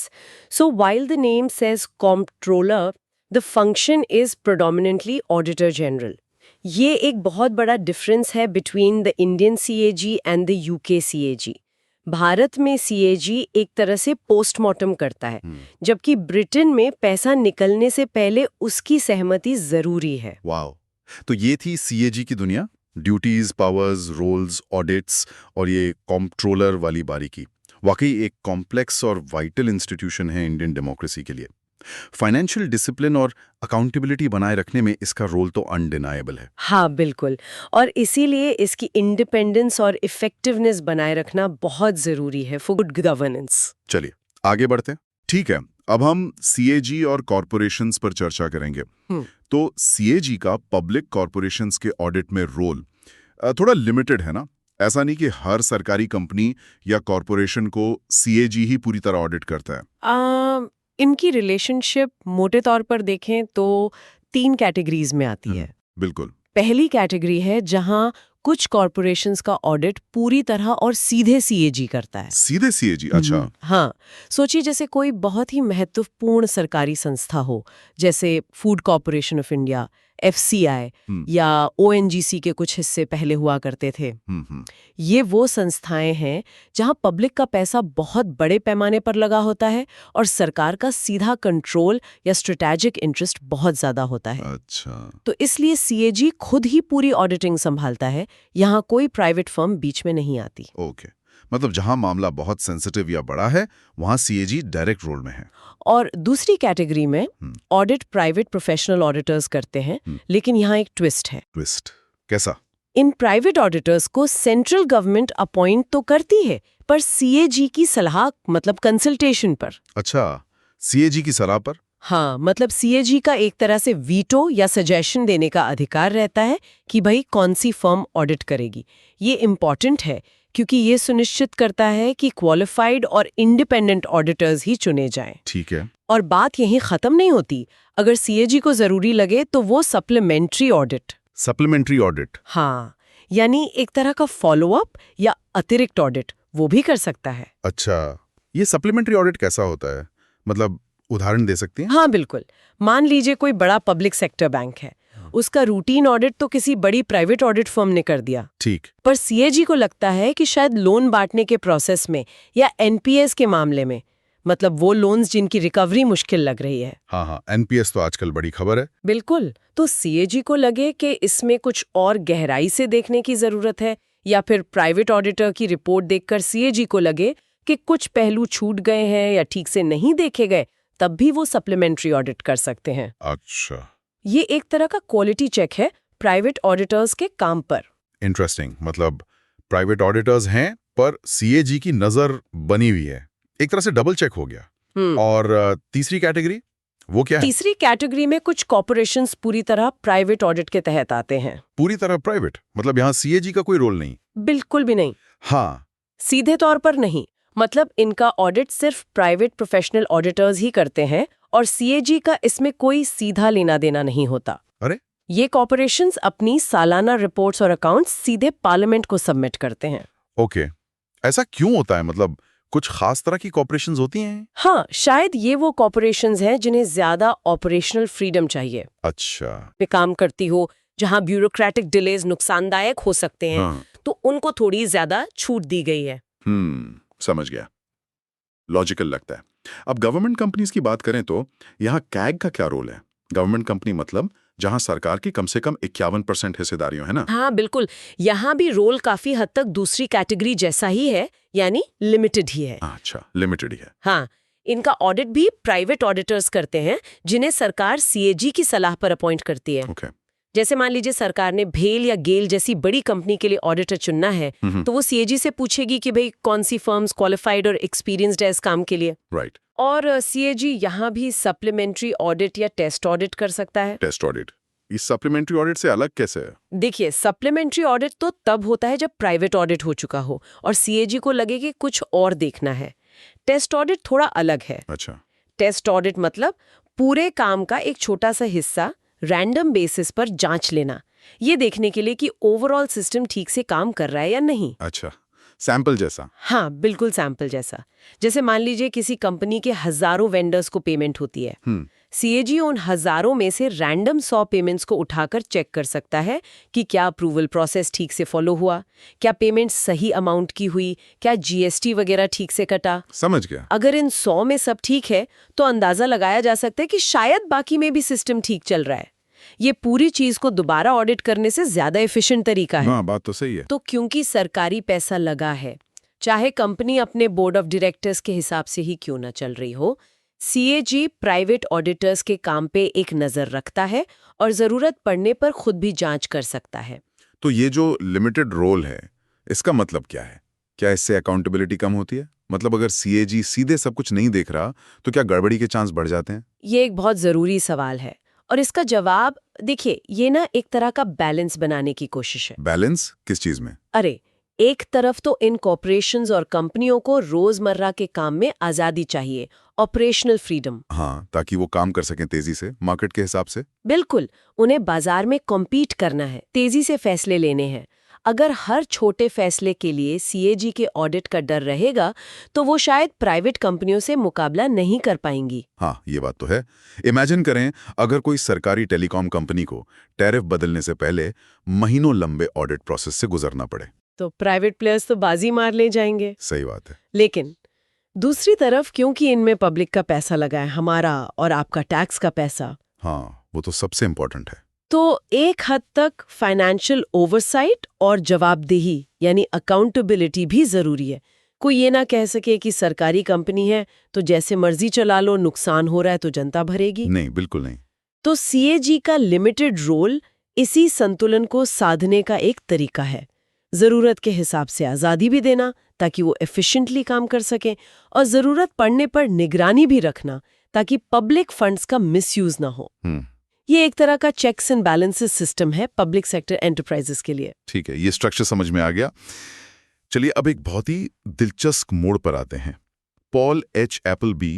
So while the name says comptroller, the function is predominantly auditor general. ये एक बहुत बड़ा डिफरेंस है between the Indian CAG and the UK CAG. Bharat में CAG एक तरह से पोस्टमार्टम करता है, जबकि ब्रिटेन में पैसा निकलने से पहले उसकी सहमति जरूरी है। वाओ, तो ये थी सीएजी की दुनिया, ड्यूटीज, पावर्स, रोल्स, ऑडिट्स और ये कंट्रोलर वाली बारीकी। वाकई एक कॉम्प्लेक्स और वाइटल इंस्टीट्यूशन है इंडियन डेमोक्रेसी के लिए। फाइनेंशियल डिसिप्लिन और अकाउंटेबिलिटी बनाए रखने में इसका रोल तो अनडिनाएबल है। हाँ, बिल्कुल। और इसीलिए इसकी इंडिपेंडेंस और इफेक्टिवनेस बनाए रखना बहुत जरूरी है फॉर गुड गवर्नेंस। चलिए आगे बढ़ते हैं। ठीक है, अब हम सीएजी और कॉरपोरेशंस पर चर्चा करेंगे। तो सीएजी का पब्लिक कॉरपोरेशंस के ऑडिट में रोल थोड़ा लिमिटेड है ना? ऐसा नहीं कि हर सरकारी कंपनी या कॉरपोरेशन को सीएजी ही पूरी तरह ऑडिट करता है। इनकी रिलेशनशिप मोटे तौर पर देखें तो 3 कैटेगरीज में आती है। बिल्कुल। पहली कैटेगरी है जहां कुछ कॉरपोरेशंस का ऑडिट पूरी तरह और सीधे सीएजी करता है। सीधे सीएजी, अच्छा। हाँ, सोचिए जैसे कोई बहुत ही महत्वपूर्ण सरकारी संस्था हो, जैसे food corporation of India, FCI या ओएनजीसी के कुछ हिस्से पहले हुआ करते थे। ये वो संस्थाएं हैं जहां पब्लिक का पैसा बहुत बड़े पैमाने पर लगा होता है और सरकार का सीधा कंट्रोल या स्ट्रेटेजिक इंटरेस्ट बहुत ज्यादा होता है। अच्छा, तो इसलिए सीएजी खुद ही पूरी ऑडिटिंग संभालता है, यहाँ कोई प्राइवेट फर्म बीच में नहीं आती। ओके, मतलब जहां मामला बहुत सेंसिटिव या बड़ा है वहां सीएजी डायरेक्ट रोल में है। और दूसरी कैटेगरी में ऑडिट प्राइवेट प्रोफेशनल ऑडिटर्स करते हैं, लेकिन यहाँ एक ट्विस्ट है। ट्विस्ट कैसा? इन प्राइवेट ऑडिटर्स को सेंट्रल गवर्नमेंट अपॉइंट तो करती है, पर सीएजी की सलाह मतलब कंसल्टेशन पर। अच्छा, सीएजी की सलाह पर? हाँ, मतलब सीएजी का एक तरह से वीटो या सजेशन देने का अधिकार रहता है कि भाई कौन सी फर्म ऑडिट करेगी। ये इम्पॉर्टेंट है क्योंकि ये सुनिश्चित करता है कि क्वालिफाइड और इंडिपेंडेंट ऑडिटर्स ही चुने जाएं। ठीक है। और बात यहीं खत्म नहीं होती। अगर सीएजी को जरूरी लगे तो वो सप्लीमेंट्री ऑडिट, सप्लीमेंट्री ऑडिट, हाँ, यानी एक तरह का फॉलोअप या अतिरिक्त ऑडिट वो भी कर सकता है। अच्छा, ये सप्लीमेंट्री ऑडिट कैसा होता है? मतलब उदाहरण दे सकती हैं? हाँ बिल्कुल। मान लीजिए कोई बड़ा पब्लिक सेक्टर बैंक है, उसका रूटीन ऑडिट तो किसी बड़ी प्राइवेट ऑडिट फर्म ने कर दिया। ठीक। पर सीएजी को लगता है कि शायद लोन बांटने के प्रोसेस में या एनपीएस के मामले में, मतलब वो लोन्स जिनकी रिकवरी मुश्किल लग रही है। हाँ, एनपीएस तो आजकल बड़ी खबर है। बिल्कुल। तो सीएजी को लगे कि इसमें कुछ और गहराई से देखने की जरूरत है, या फिर प्राइवेट ऑडिटर की रिपोर्ट देखकर सीएजी को लगे कि कुछ पहलू छूट गए हैं या ठीक से नहीं देखे गए, तब भी वो सप्लीमेंट्री ऑडिट कर सकते हैं। अच्छा, ये एक तरह का क्वालिटी चेक है प्राइवेट ऑडिटर्स के काम पर। इंटरेस्टिंग। मतलब प्राइवेट ऑडिटर्स हैं पर सीएजी की नजर बनी हुई है, एक तरह से डबल चेक हो गया। और तीसरी कैटेगरी वो क्या है? तीसरी कैटेगरी में कुछ कॉर्पोरेशंस पूरी तरह प्राइवेट ऑडिट के तहत आते हैं। पूरी तरह प्राइवेट मतलब यहाँ सीएजी का कोई रोल नहीं? बिल्कुल भी नहीं। हाँ, सीधे तौर पर नहीं, मतलब इनका ऑडिट सिर्फ प्राइवेट प्रोफेशनल ऑडिटर्स ही करते हैं और सीएजी का इसमें कोई सीधा लेना देना नहीं होता। अरे, ये कॉर्पोरेशंस अपनी सालाना रिपोर्ट्स और अकाउंट्स सीधे पार्लियामेंट को सबमिट करते हैं। ओके, ऐसा क्यों होता है? मतलब कुछ खास तरह की कॉर्पोरेशंस होती हैं? हाँ, शायद ये वो कॉर्पोरेशंस हैं जिन्हें ज्यादा ऑपरेशनल फ्रीडम चाहिए। अच्छा, पे काम करती हो, जहां ब्यूरोक्रेटिक डिलेज नुकसानदायक हो सकते हैं। हाँ। तो उनको थोड़ी ज्यादा छूट दी गई है। समझ गया, लॉजिकल लगता है। अब गवर्नमेंट कंपनीज की बात करें तो यहाँ कैग का क्या रोल है? गवर्नमेंट कंपनी मतलब जहां सरकार की कम से कम 51% हिस्सेदारियों है ना? हाँ बिल्कुल, यहाँ भी रोल काफी हद तक दूसरी कैटेगरी जैसा ही है, यानी लिमिटेड ही है। अच्छा, लिमिटेड ही है। हाँ, इनका ऑडिट भी प्राइवेट ऑडिटर्स करते हैं जिन्हें सरकार सीएजी की सलाह पर अपॉइंट करती है। ओके। जैसे मान लीजिए सरकार ने भेल या गेल जैसी बड़ी कंपनी के लिए ऑडिटर चुनना है, तो वो सीएजी से पूछेगी कि भाई कौन सी फर्म्स क्वालिफाइड और एक्सपीरियंस्ड है इस काम के लिए। राइट। और सीएजी यहाँ भी सप्लीमेंट्री ऑडिट या टेस्ट ऑडिट कर सकता है। टेस्ट ऑडिट इस सप्लीमेंट्री ऑडिट से अलग कैसे है? देखिए, सप्लीमेंट्री ऑडिट तो तब होता है जब प्राइवेट ऑडिट हो चुका हो और सीएजी को लगे कि कुछ और देखना है। टेस्ट ऑडिट थोड़ा अलग है। अच्छा। टेस्ट ऑडिट मतलब पूरे काम का एक छोटा सा हिस्सा रैंडम बेसिस पर जांच लेना, ये देखने के लिए कि ओवरऑल सिस्टम ठीक से काम कर रहा है या नहीं। अच्छा, सैंपल जैसा? हाँ बिल्कुल, सैंपल जैसा। जैसे मान लीजिए किसी कंपनी के हजारों वेंडर्स को पेमेंट होती है, सीएजी उन हजारों में से रैंडम 100 पेमेंट्स को उठाकर चेक कर सकता है कि क्या अप्रूवल प्रोसेस ठीक से फॉलो हुआ, क्या पेमेंट सही अमाउंट की हुई, क्या जीएसटी वगैरह ठीक से कटा। समझ गया। अगर इन 100 में सब ठीक है तो अंदाजा लगाया जा सकता है कि शायद बाकी में भी सिस्टम ठीक चल रहा है। ये पूरी चीज को दोबारा ऑडिट करने से ज्यादा एफिशिएंट तरीका है। हाँ, बात तो सही है। तो क्योंकि सरकारी पैसा लगा है, चाहे कंपनी अपने बोर्ड ऑफ डायरेक्टर्स के हिसाब से ही क्यों ना चल रही हो, सीएजी प्राइवेट ऑडिटर्स के काम पे एक नजर रखता है और जरूरत पड़ने पर खुद भी जांच कर सकता है। तो ये जो लिमिटेड रोल है, इसका मतलब क्या है? क्या इससे अकाउंटेबिलिटी कम होती है? मतलब अगर सीएजी सीधे सब कुछ नहीं देख रहा तो क्या गड़बड़ी के चांस बढ़ जाते हैं? ये एक बहुत जरूरी सवाल है और इसका जवाब देखिए, ये ना एक तरह का बैलेंस बनाने की कोशिश है। बैलेंस किस चीज में? अरे, एक तरफ तो इन कॉर्पोरेशंस और कंपनियों को रोजमर्रा के काम में आजादी चाहिए ऑपरेशनल फ्रीडम। हाँ, ताकि वो काम कर सकें तेजी से मार्केट के हिसाब से। बिल्कुल, उन्हें बाजार में कॉम्पीट करना है, तेजी से फैसले लेने हैं। अगर हर छोटे फैसले के लिए सीएजी के ऑडिट का डर रहेगा तो वो शायद प्राइवेट कंपनियों से मुकाबला नहीं कर पाएंगी। हाँ, ये बात तो है। इमेजिन करें अगर कोई सरकारी टेलीकॉम कंपनी को टैरिफ बदलने से पहले महीनों लंबे ऑडिट प्रोसेस से गुजरना पड़े, तो प्राइवेट प्लेयर्स तो बाजी मार ले जाएंगे। सही बात है। लेकिन दूसरी तरफ, क्योंकि इनमें पब्लिक का पैसा लगा है, हमारा और आपका टैक्स का पैसा, हाँ, वो तो सबसे इम्पोर्टेंट है। तो एक हद तक फाइनेंशियल ओवरसाइट और जवाबदेही यानी अकाउंटेबिलिटी भी जरूरी है। कोई ये ना कह सके कि सरकारी कंपनी है तो जैसे मर्जी चला लो, नुकसान हो रहा है तो जनता भरेगी। नहीं, बिल्कुल नहीं। तो सीएजी का लिमिटेड रोल इसी संतुलन को साधने का एक तरीका है। जरूरत के हिसाब से आजादी भी देना ताकि वो एफिशिएंटली काम कर सकें, और जरूरत पड़ने पर निगरानी भी रखना ताकि पब्लिक फंड्स का मिसयूज ना हो। ये एक तरह का चेक्स एंड बैलेंसेस सिस्टम है पब्लिक सेक्टर एंटरप्राइजेस के लिए। ठीक है, ये स्ट्रक्चर समझ में आ गया। चलिए अब एक बहुत ही दिलचस्प मोड़ पर आते हैं। पॉल एच एपलबी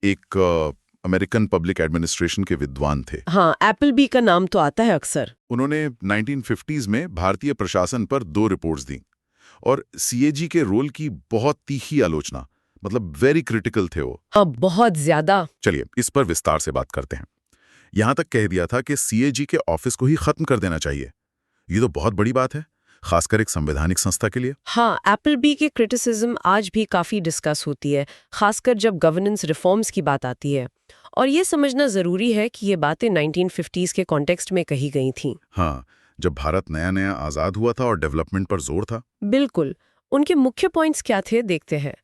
एक अमेरिकन पब्लिक एडमिनिस्ट्रेशन के विद्वान थे। हाँ, एपलबी का नाम तो आता है अक्सर। उन्होंने 1950s में भारतीय प्रशासन पर 2 रिपोर्ट्स दी और सीएजी के रोल की बहुत तीखी आलोचना, मतलब वेरी क्रिटिकल थे वो। हाँ, बहुत ज्यादा। चलिए इस पर विस्तार से बात करते हैं। यहां तक कह दिया था कि सीएजी के ऑफिस को ही खत्म कर देना चाहिए। ये तो बहुत बड़ी बात है, खासकर एक संवैधानिक संस्था के लिए। हाँ, एपलबी के क्रिटिसिज्म आज भी काफी डिस्कस होती है, खासकर जब गवर्नेंस रिफॉर्म्स की बात आती है। और ये समझना जरूरी है कि ये बातें 1950s के कॉन्टेक्स्ट में कही गई थीं। हाँ, जब भारत नया नया आजाद हुआ था और डेवलपमेंट पर जोर था। बिल्कुल। उनके मुख्य पॉइंट्स क्या थे, देखते हैं।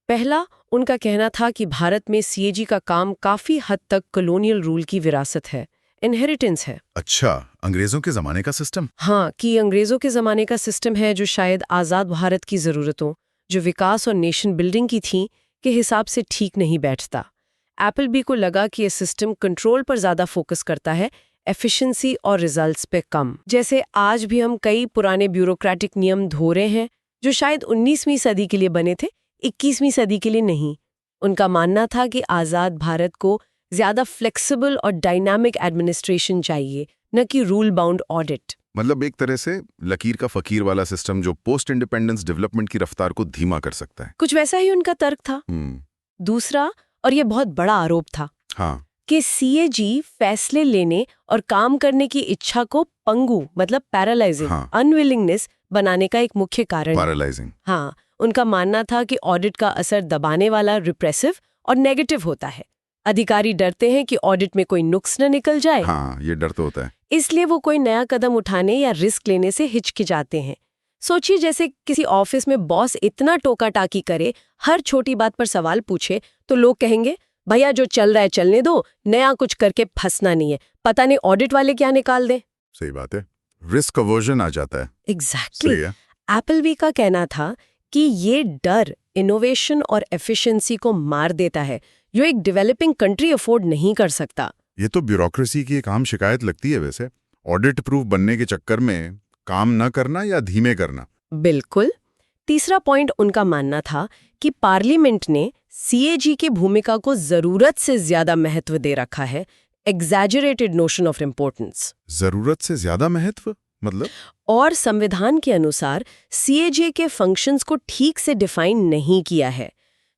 पहला, उनका कहना था कि भारत में सीएजी का काम काफी हद तक कॉलोनियल रूल की विरासत है, इनहेरिटेंस है। अच्छा, अंग्रेजों के जमाने का सिस्टम। हाँ, कि अंग्रेजों के जमाने का सिस्टम है जो शायद आजाद भारत की जरूरतों, जो विकास और नेशन बिल्डिंग की थी, के हिसाब से ठीक नहीं बैठता। एपलबी को लगा कि ये सिस्टम कंट्रोल पर ज्यादा फोकस करता है, एफिशिएंसी और रिजल्ट्स पे कम। जैसे आज भी हम कई पुराने ब्यूरोक्रेटिक नियम धो रहे हैं जो शायद 19वीं सदी के लिए बने थे, 21वीं सदी के लिए नहीं। उनका मानना था कि आजाद भारत को ज्यादा फ्लेक्सिबल और डायनामिक एडमिनिस्ट्रेशन चाहिए, न कि रूल बाउंड ऑडिट। मतलब एक तरह से लकीर का फकीर वाला सिस्टम जो पोस्ट इंडिपेंडेंस डेवलपमेंट की रफ्तार को धीमा कर सकता है। कुछ वैसा ही उनका तर्क था। दूसरा, और ये बहुत बड़ा आरोप था, हाँ, कि सीएजी फैसले लेने और काम करने की इच्छा को पंगु, मतलब पैरालाइजिंग, हाँ। अनविलिंगनेस बनाने का एक मुख्य कारण है। पैरालाइजिंग। हाँ, उनका मानना था कि ऑडिट का असर दबाने वाला, रिप्रेसिव और नेगेटिव होता है। अधिकारी डरते हैं कि ऑडिट में कोई नुक्स न निकल जाए। हाँ, ये डर तो होता है। इसलिए वो कोई नया कदम उठाने या रिस्क लेने से हिचकिचाते हैं। सोचिए, जैसे किसी ऑफिस में बॉस इतना टोका टाकी करे, हर छोटी बात पर सवाल पूछे, तो लोग कहेंगे भैया जो चल रहा है चलने दो, नया कुछ करके फंसना नहीं है, पता नहीं ऑडिट वाले क्या निकाल दें। सही बात है, रिस्क अवर्जन आ जाता है। एग्जैक्टली। सही है। एपलबी का कहना था कि ये डर इनोवेशन और एफिशिएंसी को मार देता है, जो एक डेवलपिंग कंट्री अफोर्ड नहीं कर सकता। ये तो ब्यूरोक्रेसी की एक आम शिकायत लगती है वैसे, ऑडिट प्रूफ बनने के चक्कर में काम न करना या धीमे करना। बिल्कुल। तीसरा पॉइंट उनका मानना था कि पार्लियामेंट ने सीएजी की भूमिका को जरूरत से ज्यादा महत्व दे रखा है, एग्जैजरेटेड नोशन ऑफ इम्पोर्टेंस। जरूरत से ज्यादा महत्व मतलब? और संविधान के अनुसार सीएजी के फंक्शंस को ठीक से डिफाइन नहीं किया है।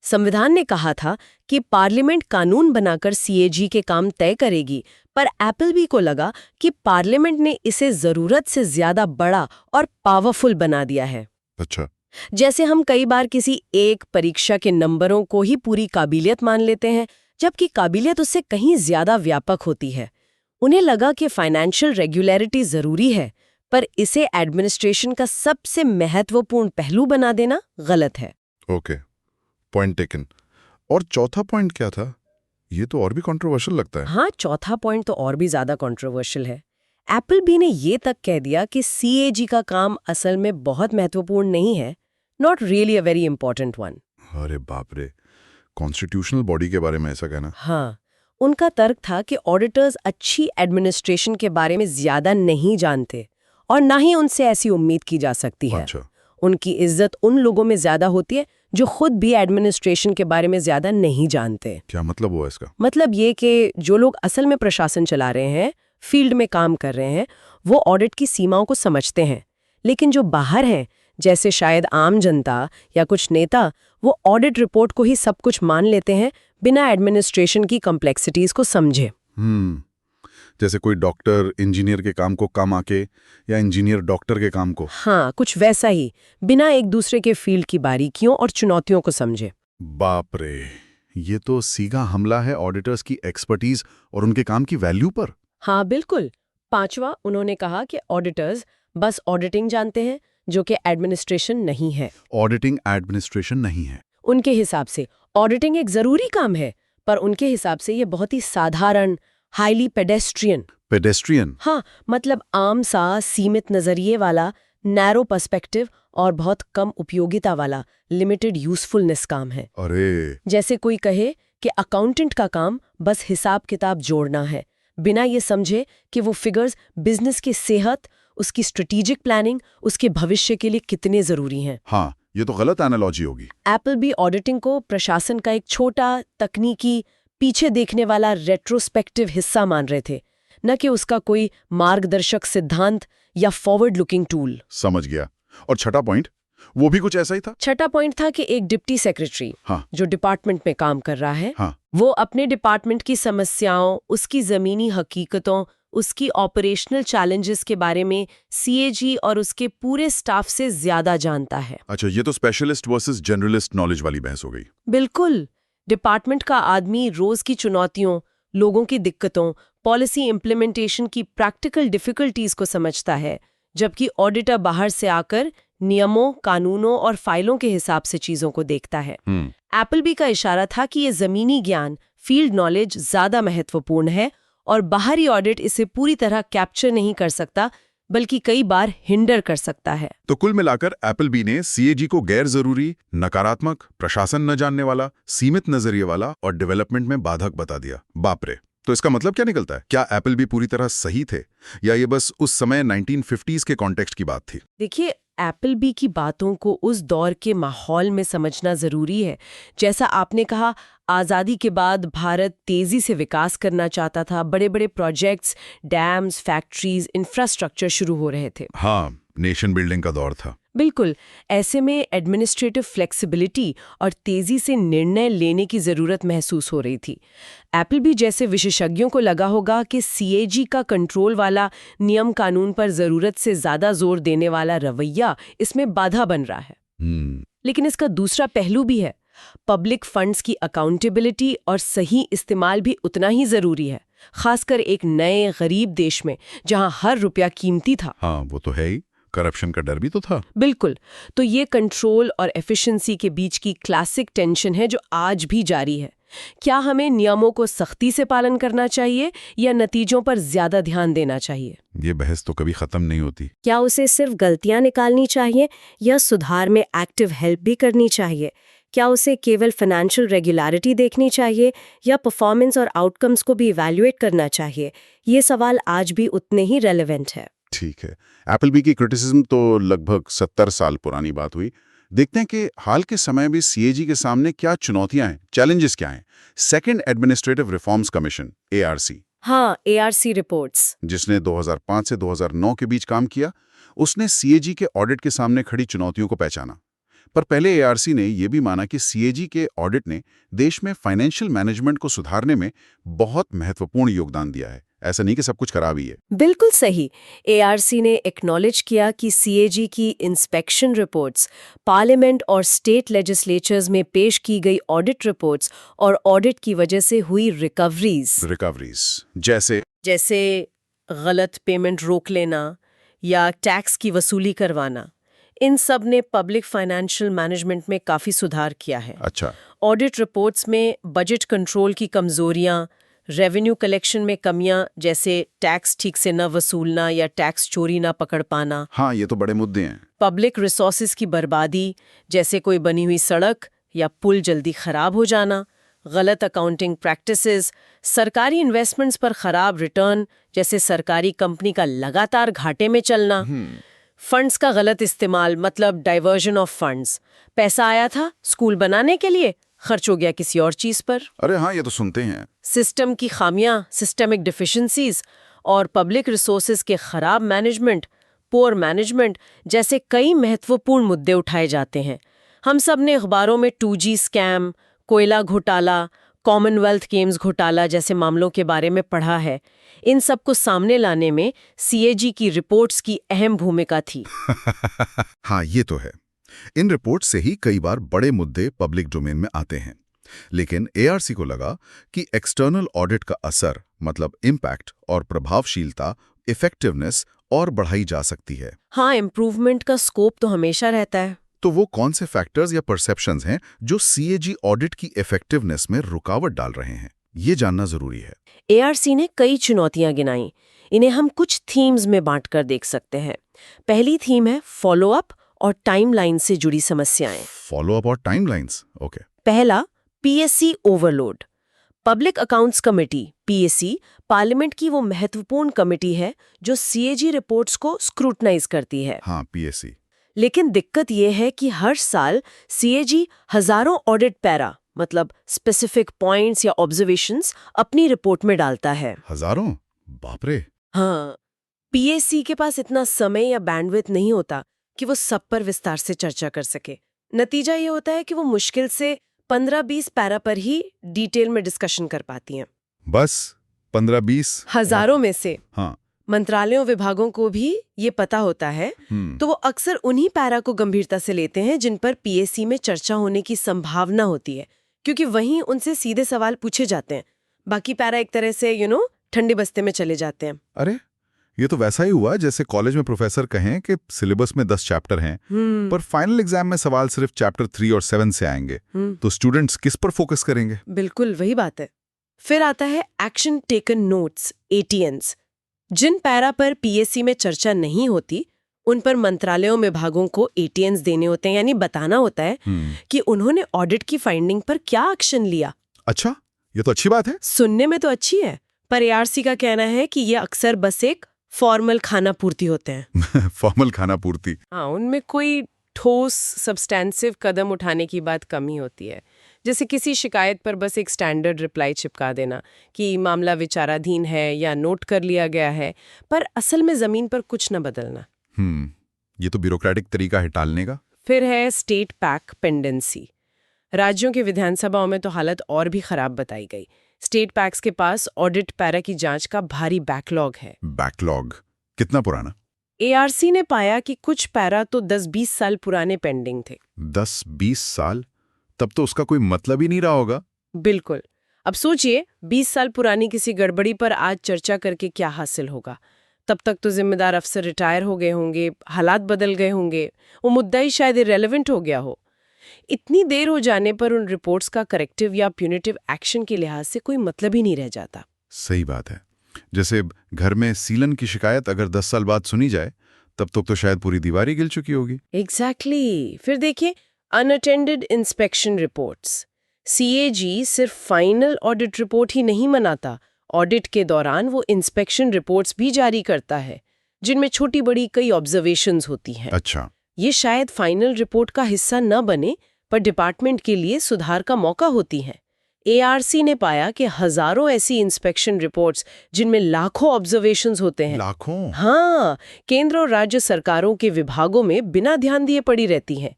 संविधान ने कहा था कि पार्लियामेंट कानून बनाकर सीएजी के काम तय करेगी, पर एपलबी को लगा कि पार्लियामेंट ने इसे जरूरत से ज्यादा बड़ा और पावरफुल बना दिया है। अच्छा। जैसे हम कई बार किसी एक परीक्षा के नंबरों को ही पूरी काबिलियत मान लेते हैं, जबकि काबिलियत उससे कहीं ज्यादा व्यापक होती है। उन्हें लगा कि फाइनेंशियल रेगुलरिटी जरूरी है, पर इसे एडमिनिस्ट्रेशन का सबसे महत्वपूर्ण पहलू बना देना गलत है। Okay, point taken. और चौथा पॉइंट क्या था? ये तो और भी कंट्रोवर्शियल लगता है। हाँ, चौथा पॉइंट तो और भी ज्यादा कंट्रोवर्शियल है। एपलबी ने ये तक कह दिया कि सीएजी का काम असल में बहुत महत्वपूर्ण नहीं है, not really a very important one. अरे बाप रे, कॉन्स्टिट्यूशनल बॉडी के बारे में ऐसा कहना। हाँ, उनका तर्क था कि ऑडिटर्स अच्छी एडमिनिस्ट्रेशन के बारे में ज्यादा नहीं जानते और ना ही उनसे ऐसी उम्मीद की जा सकती है। अच्छा। उनकी इज्जत उन लोगों में ज्यादा होती है जो खुद भी एडमिनिस्ट्रेशन के बारे में ज्यादा नहीं जानते। क्या मतलब हुआ इसका? मतलब ये कि जो लोग असल में प्रशासन चला रहे हैं, फील्ड में काम कर रहे हैं, वो ऑडिट की सीमाओं को समझते हैं, लेकिन जो बाहर हैं, जैसे शायद आम जनता या कुछ नेता, वो ऑडिट रिपोर्ट को ही सब कुछ मान लेते हैं बिना एडमिनिस्ट्रेशन की कॉम्प्लेक्सिटीज को समझे। जैसे कोई डॉक्टर इंजीनियर के काम को कम आके या इंजीनियर डॉक्टर के काम को। हाँ, कुछ वैसा ही, बिना एक दूसरे के फील्ड की बारीकियों और चुनौतियों को समझे। बाप रे, ये तो सीधा हमला है ऑडिटर्स की एक्सपर्टीज और उनके काम की वैल्यू पर। हाँ बिल्कुल। 5वां, उन्होंने कहा कि ऑडिटर्स बस ऑडिटिंग जानते हैं, जो कि एडमिनिस्ट्रेशन नहीं है। ऑडिटिंग एडमिनिस्ट्रेशन नहीं है। उनके हिसाब से ऑडिटिंग एक जरूरी काम है, पर उनके हिसाब से ये बहुत ही साधारण, हाईली पेडेस्ट्रियन। हाँ, मतलब आम सा सीमित नजरिए वाला, नैरो पर्सपेक्टिव और बहुत कम उपयोगिता वाला, लिमिटेड यूजफुलनेस काम है। अरे, जैसे कोई कहे कि अकाउंटेंट का काम बस हिसाब किताब जोड़ना है, बिना ये समझे कि वो फिगर्स बिजनेस की सेहत, उसकी स्ट्रेटेजिक प्लानिंग, उसके भविष्य के लिए कितने जरूरी हैं। हाँ, ये तो गलत एनालॉजी होगी। एप्पल भी ऑडिटिंग को प्रशासन का एक छोटा, तकनीकी, पीछे देखने वाला रेट्रोस्पेक्टिव हिस्सा मान रहे थे, न कि उसका कोई मार्गदर्शक सिद्धांत या फॉरवर्ड लुकिंग टूल। समझ गया। और छठा पॉइंट, वो भी कुछ ऐसा ही था? छठा पॉइंट था कि एक डिप्टी सेक्रेटरी, हाँ, जो डिपार्टमेंट में काम कर रहा है, हाँ, वो अपने डिपार्टमेंट की समस्याओं, उसकी जमीनी हकीकतों, उसकी ऑपरेशनल चैलेंजेस के बारे में सीएजी और उसके पूरे स्टाफ से ज्यादा जानता है। अच्छा, ये तो स्पेशलिस्ट वर्सेस जनरलिस्ट नॉलेज वाली बहस हो गई। बिल्कुल। डिपार्टमेंट का आदमी रोज की चुनौतियों, लोगों की दिक्कतों, पॉलिसी इम्प्लीमेंटेशन की प्रैक्टिकल डिफिकल्टीज को समझता है, जबकि ऑडिटर बाहर से आकर नियमों, कानूनों और फाइलों के हिसाब से चीजों को देखता है। एप्पलबी का इशारा था कि ये जमीनी ज्ञान, फील्ड नॉलेज ज्यादा महत्वपूर्ण है और बाहरी ऑडिट इसे पूरी तरह कैप्चर नहीं कर सकता, बल्कि कई बार हिंडर कर सकता है। तो कुल मिलाकर एप्पलबी ने सीएजी को गैर जरूरी, नकारात्मक, प्रशासन न जानने वाला, सीमित नजरिए वाला और डेवलपमेंट में बाधक बता दिया। बाप रे। तो इसका मतलब क्या निकलता है? क्या एप्पलबी पूरी तरह सही थे या ये बस उस समय 1950s के कॉन्टेक्स्ट की बात थी? देखिए, एप्पलबी की बातों को उस दौर के माहौल में समझना जरूरी है। जैसा आपने कहा, आज़ादी के बाद भारत तेजी से विकास करना चाहता था, बड़े बड़े प्रोजेक्ट्स, डैम्स, फैक्ट्रीज, इंफ्रास्ट्रक्चर शुरू हो रहे थे। हाँ, नेशन बिल्डिंग का दौर था। बिल्कुल। ऐसे में एडमिनिस्ट्रेटिव फ्लेक्सिबिलिटी और तेजी से निर्णय लेने की जरूरत महसूस हो रही थी। एप्पलबी जैसे विशेषज्ञों को लगा होगा कि सीएजी का कंट्रोल वाला, नियम कानून पर जरूरत से ज्यादा जोर देने वाला रवैया इसमें बाधा बन रहा है। लेकिन इसका दूसरा पहलू भी है। पब्लिक फंड्स की अकाउंटेबिलिटी और सही इस्तेमाल भी उतना ही जरूरी है, खासकर एक नए गरीब देश में जहां हर रुपया कीमती था। हाँ, वो तो है ही। करप्शन का डर भी तो था। बिल्कुल। तो ये कंट्रोल और एफिशिएंसी के बीच की क्लासिक टेंशन है जो आज भी जारी है। क्या हमें नियमों को सख्ती से पालन करना चाहिए या नतीजों पर ज्यादा ध्यान देना चाहिए? ये बहस तो कभी खत्म नहीं होती। क्या उसे सिर्फ गलतियां निकालनी चाहिए या सुधार में एक्टिव हेल्प भी करनी चाहिए? क्या उसे केवल फाइनेंशियल रेगुलरिटी देखनी चाहिए या परफॉर्मेंस और आउटकम्स को भी इवैल्यूएट करना चाहिए? ये सवाल आज भी उतने ही रेलेवेंट है। ठीक है। एप्पलबी की क्रिटिसिज्म तो लगभग 70 साल पुरानी बात हुई। देखते हैं कि हाल के समय में सीएजी के सामने क्या चुनौतियां हैं, चैलेंजेस क्या हैं। Second administrative reforms commission, ARC. हाँ, एआरसी रिपोर्ट्स, जिसने 2005 से 2009 के बीच काम किया, उसने सीएजी के ऑडिट के सामने खड़ी चुनौतियों को पहचाना। पर पहले एआरसी ने यह भी माना कि सीएजी के ऑडिट ने देश में फाइनेंशियल मैनेजमेंट को सुधारने में बहुत महत्वपूर्ण योगदान दिया है। ऐसा नहीं कि सब कुछ खराब ही है। बिल्कुल सही। एआरसी ने एक्नॉलेज किया कि सीएजी की इंस्पेक्शन रिपोर्ट्स, पार्लियामेंट और स्टेट लेजिस्लेचर्स में पेश की गई ऑडिट रिपोर्ट्स और ऑडिट की वजह से हुई रिकवरीज जैसे गलत पेमेंट रोक लेना या टैक्स की वसूली करवाना, इन सब ने पब्लिक फाइनेंशियल मैनेजमेंट में काफी सुधार किया है। अच्छा। ऑडिट रिपोर्ट्स में बजट कंट्रोल की कमजोरियां, रेवेन्यू कलेक्शन में कमियां, जैसे टैक्स ठीक से न वसूलना या टैक्स चोरी न पकड़ पाना। हाँ, ये तो बड़े मुद्दे हैं। पब्लिक रिसोर्सेज की बर्बादी, जैसे कोई बनी हुई सड़क या पुल जल्दी खराब हो जाना। गलत अकाउंटिंग प्रैक्टिसेस, सरकारी इन्वेस्टमेंट्स पर खराब रिटर्न, जैसे सरकारी कंपनी का लगातार घाटे में चलना। फंड्स का गलत इस्तेमाल मतलब डाइवर्जन ऑफ फंड्स। पैसा आया था स्कूल बनाने के लिए, खर्च हो गया किसी और चीज पर। अरे हाँ, ये तो सुनते हैं। सिस्टम की खामियां, सिस्टमिक डिफिशिएंसीज और पब्लिक रिसोर्सेज के खराब मैनेजमेंट, पुअर मैनेजमेंट जैसे कई महत्वपूर्ण मुद्दे उठाए जाते हैं। हम सब ने अखबारों में 2G स्कैम, कोयला घोटाला, कॉमनवेल्थ गेम्स घोटाला जैसे मामलों के बारे में पढ़ा है। इन सब को सामने लाने में CAG की रिपोर्ट्स की अहम भूमिका थी। हाँ, ये तो है। इन रिपोर्ट से ही कई बार बड़े मुद्दे पब्लिक डोमेन में आते हैं। लेकिन ARC को लगा कि एक्सटर्नल ऑडिट का असर मतलब इम्पैक्ट और प्रभावशीलता, इफेक्टिवनेस और बढ़ाई जा सकती है। हाँ, इम्प्रूवमेंट का स्कोप तो हमेशा रहता है। तो वो कौन से फैक्टर्स या परसेप्शंस हैं जो CAG ऑडिट की इफेक्टिवनेस में रुकावट डाल रहे हैं, ये जानना जरूरी है। ARC ने कई चुनौतियां गिनाई। इन्हें हम कुछ थीम्स में बांटकर देख सकते हैं। पहली थीम है फॉलो अप और टाइमलाइन से जुड़ी समस्याएं। फॉलो अप और टाइमलाइंस, ओके। पहला, PSC overload. Public accounts committee PAC parliament की वो महत्वपूर्ण कमेटी है जो CAG रिपोर्ट्स को स्क्रूटनाइज करती है। हाँ, PSC। लेकिन दिक्कत ये है कि हर साल CAG हजारों ऑडिट पैरा मतलब स्पेसिफिक पॉइंट्स या ऑब्जर्वेशंस अपनी रिपोर्ट में डालता है। हजारों? बाप रे। हाँ, PAC के पास इतना समय या बैंडविड्थ नहीं होता कि वो सब पर विस्तार से चर्चा कर सके। नतीजा ये होता है कि वो मुश्किल से 15-20 पैरा पर ही डिटेल में डिस्कशन कर पाती हैं। बस 15-20 हजारों में से हाँ। मंत्रालयों विभागों को भी ये पता होता है, तो वो अक्सर उन्हीं पैरा को गंभीरता से लेते हैं जिन पर PAC में चर्चा होने की संभावना होती है, क्योंकि वहीं उनसे सीधे सवाल पूछे जाते हैं। बाकी पैरा एक तरह से ठंडे बस्ते में चले जाते हैं। अरे, ये तो वैसा ही हुआ जैसे कॉलेज में प्रोफेसर कहें कि सिलेबस में 10 चैप्टर हैं, पर फाइनल एग्जाम में सवाल सिर्फ चैप्टर 3 और 7 से आएंगे, तो स्टूडेंट्स किस पर फोकस करेंगे? बिल्कुल वही बात है। फिर आता है एक्शन टेकन नोट्स, ATNs। जिन पैरा पर PAC में चर्चा नहीं होती, उन पर मंत्रालयों विभागों को ATNs देने होते हैं, यानी बताना होता है कि उन्होंने ऑडिट की फाइंडिंग पर क्या एक्शन लिया। अच्छा, ये तो अच्छी बात है। सुनने में तो अच्छी है, पर ARC का कहना है कि ये अक्सर बस एक फॉर्मल खाना पूर्ति होते हैं। फॉर्मल खाना पूर्ति। हाँ, उनमें कोई ठोस सब्सटेंसिव कदम उठाने की बात कम ही होती है। जैसे किसी शिकायत पर बस एक स्टैंडर्ड रिप्लाई चिपका देना कि मामला विचाराधीन है या नोट कर लिया गया है, पर असल में जमीन पर कुछ न बदलना। ये तो ब्यूरोक्रेटिक तरीका है टालने का। फिर है स्टेट पैक पेंडेंसी। राज्यों के विधानसभाओं में तो हालत और भी खराब बताई गई। स्टेट पैक्स के पास ऑडिट पैरा की जांच का भारी बैकलॉग है। बैकलॉग कितना पुराना? ARC ने पाया कि कुछ पैरा तो 10-20 साल पुराने पेंडिंग थे। 10-20 साल? तब तो उसका कोई मतलब ही नहीं रहा होगा। बिल्कुल। अब सोचिए, 20 साल पुरानी किसी गड़बड़ी पर आज चर्चा करके क्या हासिल होगा? तब तक तो जिम्मेदार अफसर रिटायर हो गए होंगे, हालात बदल गए होंगे, वो मुद्दा ही शायद इरेलेवेंट हो गया हो। इतनी देर हो जाने पर उन रिपोर्ट्स का करेक्टिव या प्यूनिटिव एक्शन के लिहाज से कोई मतलब ही नहीं रह जाता। सही बात है। जैसे घर में सीलन की शिकायत अगर 10 साल बाद सुनी जाए, तब तक तो शायद पूरी दीवार ही गिल चुकी होगी। एग्जैक्टली। फिर देखिए, अनअटेंडेड इंस्पेक्शन रिपोर्ट्स। CAG सिर्फ फाइनल ऑडिट रिपोर्ट ही नहीं बनाता, ऑडिट के दौरान वो इंस्पेक्शन रिपोर्ट्स भी जारी करता है, जिनमें छोटी बड़ी कई ऑब्जर्वेशंस होती हैं। अच्छा। ये शायद फाइनल रिपोर्ट का हिस्सा न बने, पर डिपार्टमेंट के लिए सुधार का मौका होती हैं। ARC ने पाया कि हजारों ऐसी इंस्पेक्शन रिपोर्ट्स जिनमें लाखों ऑब्जर्वेशंस होते हैं। लाखों? हाँ, केंद्र और राज्य सरकारों के विभागों में बिना ध्यान दिए पड़ी रहती हैं।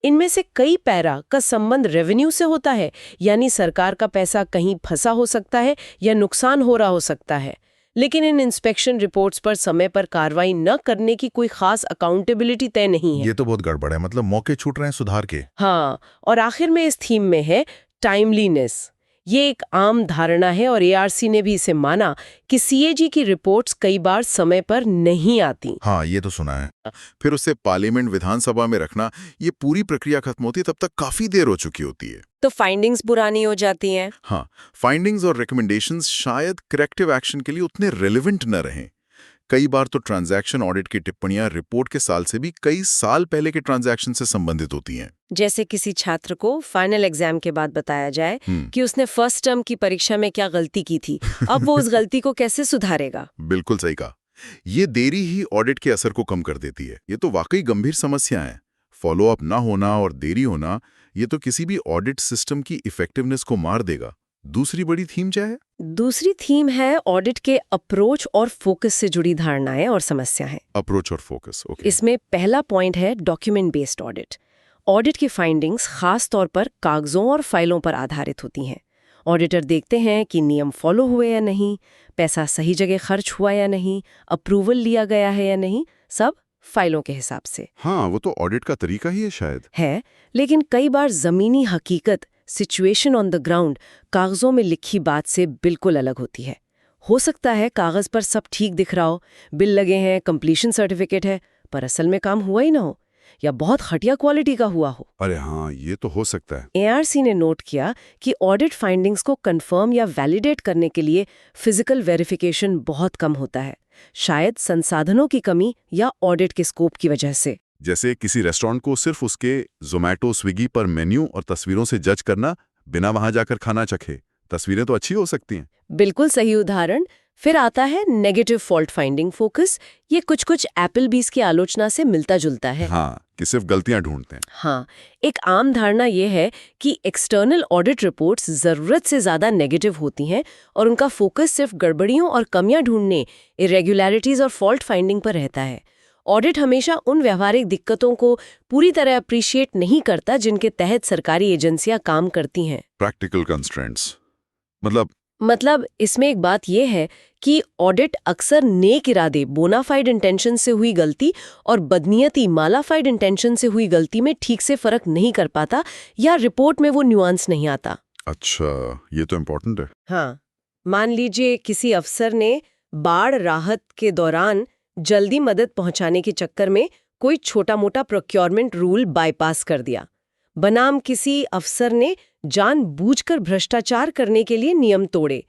इनमें से कई पैरा का संबंध रेवेन्यू से होता है, यानी सरकार का पैसा कहीं फंसा हो सकता है या नुकसान हो रहा हो सकता है। लेकिन इन इंस्पेक्शन रिपोर्ट्स पर समय पर कार्रवाई न करने की कोई खास अकाउंटेबिलिटी तय नहीं है। ये तो बहुत गड़बड़ है, मतलब मौके छूट रहे हैं सुधार के। हाँ, और आखिर में इस थीम में है टाइमलीनेस। ये एक आम धारणा है और ARC ने भी इसे माना कि CAG की रिपोर्ट्स कई बार समय पर नहीं आती। हाँ, ये तो सुना है। फिर उसे पार्लियामेंट विधानसभा में रखना, ये पूरी प्रक्रिया खत्म होती तब तक काफी देर हो चुकी होती है। तो फाइंडिंग्स पुरानी हो जाती हैं। हाँ, फाइंडिंग्स और रिकमेंडेशंस शायद करेक्टिव एक्शन के लिए उतने रेलेवेंट न रहें। कई बार तो ट्रांजैक्शन ऑडिट की टिप्पणियां रिपोर्ट के साल से भी कई साल पहले के ट्रांजैक्शन से संबंधित होती हैं। जैसे किसी छात्र को फाइनल एग्जाम के बाद बताया जाए कि उसने फर्स्ट टर्म की परीक्षा में क्या गलती की थी, अब वो उस गलती को कैसे सुधारेगा। बिल्कुल सही कहा। ये देरी ही ऑडिट के असर को कम कर देती है। ये तो वाकई गंभीर समस्या है। फॉलोअप ना होना और देरी होना, ये तो किसी भी ऑडिट सिस्टम की इफेक्टिवनेस को मार देगा। दूसरी बड़ी थीम क्या है? दूसरी थीम है ऑडिट के अप्रोच और फोकस से जुड़ी धारणाएं और समस्या है। अप्रोच और फोकस, ओके। इसमें पहला पॉइंट है डॉक्यूमेंट बेस्ड ऑडिट। ऑडिट की फाइंडिंग्स खास तौर पर कागजों और फाइलों पर आधारित होती हैं। ऑडिटर देखते हैं कि नियम फॉलो हुए या नहीं, पैसा सही जगह खर्च हुआ या नहीं, अप्रूवल लिया गया है या नहीं, सब फाइलों के हिसाब से हाँ, वो तो ऑडिट का तरीका ही है शायद। है। लेकिन कई बार जमीनी हकीकत, सिचुएशन ऑन द ग्राउंड, कागजों में लिखी बात से बिल्कुल अलग होती है। हो सकता है कागज पर सब ठीक दिख रहा हो, बिल लगे हैं, कंप्लीशन सर्टिफिकेट है, पर असल में काम हुआ ही ना हो, या बहुत घटिया क्वालिटी का हुआ हो। अरे हाँ, ये तो हो सकता है। एआरसी ने नोट किया कि ऑडिट फाइंडिंग्स को कंफर्म या वैलिडेट करने के लिए फिजिकल वेरिफिकेशन बहुत कम होता है, शायद संसाधनों की कमी या ऑडिट के स्कोप की वजह से। जैसे किसी रेस्टोरेंट को सिर्फ उसके ज़ोमैटो, स्विगी पर मेन्यू और तस्वीरों से जज करना, बिना वहां जाकर खाना चखे। तस्वीरें तो अच्छी हो सकती हैं। बिल्कुल सही उदाहरण। फिर आता है नेगेटिव फॉल्ट फाइंडिंग फोकस। ये कुछ एप्पलबीज की आलोचना से मिलता जुलता है। हाँ, कि सिर्फ गलतियां ढूंढते हैं। हाँ, एक आम धारणा ये है कि एक्सटर्नल ऑडिट रिपोर्ट्स जरूरत से ज्यादा नेगेटिव होती हैं और उनका फोकस सिर्फ गड़बड़ियों और कमियां ढूंढने, इरेगुलरिटीज और फॉल्ट फाइंडिंग पर रहता है। ऑडिट हमेशा उन व्यवहारिक दिक्कतों को पूरी तरह अप्रिशिएट नहीं करता जिनके तहत सरकारी एजेंसियां काम करती हैं। प्रैक्टिकल कंस्ट्रेंट्स मतलब इसमें एक बात यह है कि ऑडिट अक्सर नेक इरादे, बोनाफाइड इंटेंशन से हुई गलती और बदनीयती, मालाफाइड इंटेंशन से हुई गलती में ठीक से फर्क नहीं कर पाता, या रिपोर्ट में वो न्यूआंस नहीं आता। अच्छा, ये तो इम्पोर्टेंट है। हाँ, मान लीजिए किसी अफसर ने बाढ़ राहत के दौरान जल्दी मदद पहुंचाने के चक्कर में कोई छोटा मोटा प्रोक्योरमेंट रूल बाईपास कर दिया, बनाम किसी अफसर ने जानबूझकर भ्रष्टाचार करने के लिए नियम तोड़े।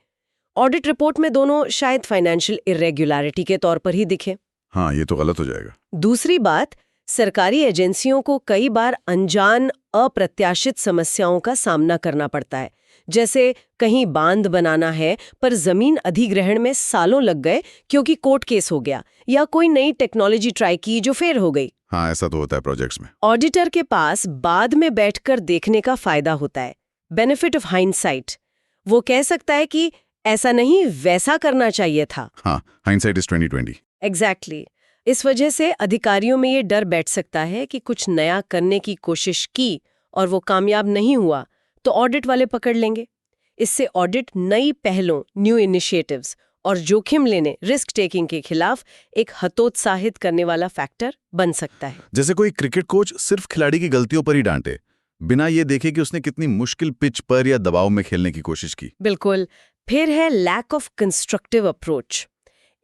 ऑडिट रिपोर्ट में दोनों शायद फाइनेंशियल इरेगुलरिटी के तौर पर ही दिखे। हाँ, ये तो गलत हो जाएगा। दूसरी बात, सरकारी एजेंसियों को कई बार अनजान, अप्रत्याशित समस्याओं का सामना करना पड़ता है। जैसे कहीं बांध बनाना है पर जमीन अधिग्रहण में सालों लग गए क्योंकि कोर्ट केस हो गया, या कोई नई टेक्नोलॉजी ट्राई की जो फेल हो गई। हाँ, ऐसा तो होता है प्रोजेक्ट्स में। ऑडिटर के पास बाद में बैठकर देखने का फायदा होता है, बेनिफिट ऑफ हाइंडसाइट। वो कह सकता है कि ऐसा नहीं, वैसा करना चाहिए था। हाँ, हाइंडसाइट इज 20/20। एग्जैक्टली। इस वजह से अधिकारियों में ये डर बैठ सकता है कि कुछ नया करने की कोशिश की और वो कामयाब नहीं हुआ तो ऑडिट वाले पकड़ लेंगे। इससे ऑडिट नई पहलों, न्यू इनिशिएटिव्स और जोखिम लेने, रिस्क टेकिंग के खिलाफ एक हतोत्साहित करने वाला फैक्टर बन सकता है। जैसे कोई क्रिकेट कोच सिर्फ खिलाड़ी की गलतियों पर ही डांटे, बिना ये देखे कि उसने कितनी मुश्किल पिच पर या दबाव में खेलने की कोशिश की। बिल्कुल। फिर है लैक ऑफ कंस्ट्रक्टिव अप्रोच।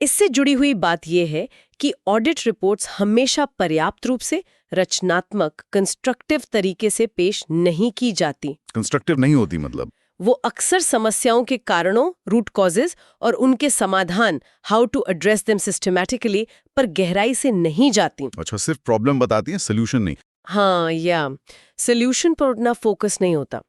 इससे जुड़ी हुई बात यह है कि ऑडिट रिपोर्ट्स हमेशा पर्याप्त रूप से रचनात्मक, कंस्ट्रक्टिव तरीके से पेश नहीं की जाती। कंस्ट्रक्टिव नहीं होती मतलब? वो अक्सर समस्याओं के कारणों, रूट कॉजेज और उनके समाधान, how to address them systematically, पर गहराई से नहीं जाती। अच्छा, सिर्फ प्रॉब्लम बताती हैं, सोल्यूशन नहीं। हाँ, या सोल्यूशन पर उतना फोकस नहीं होता।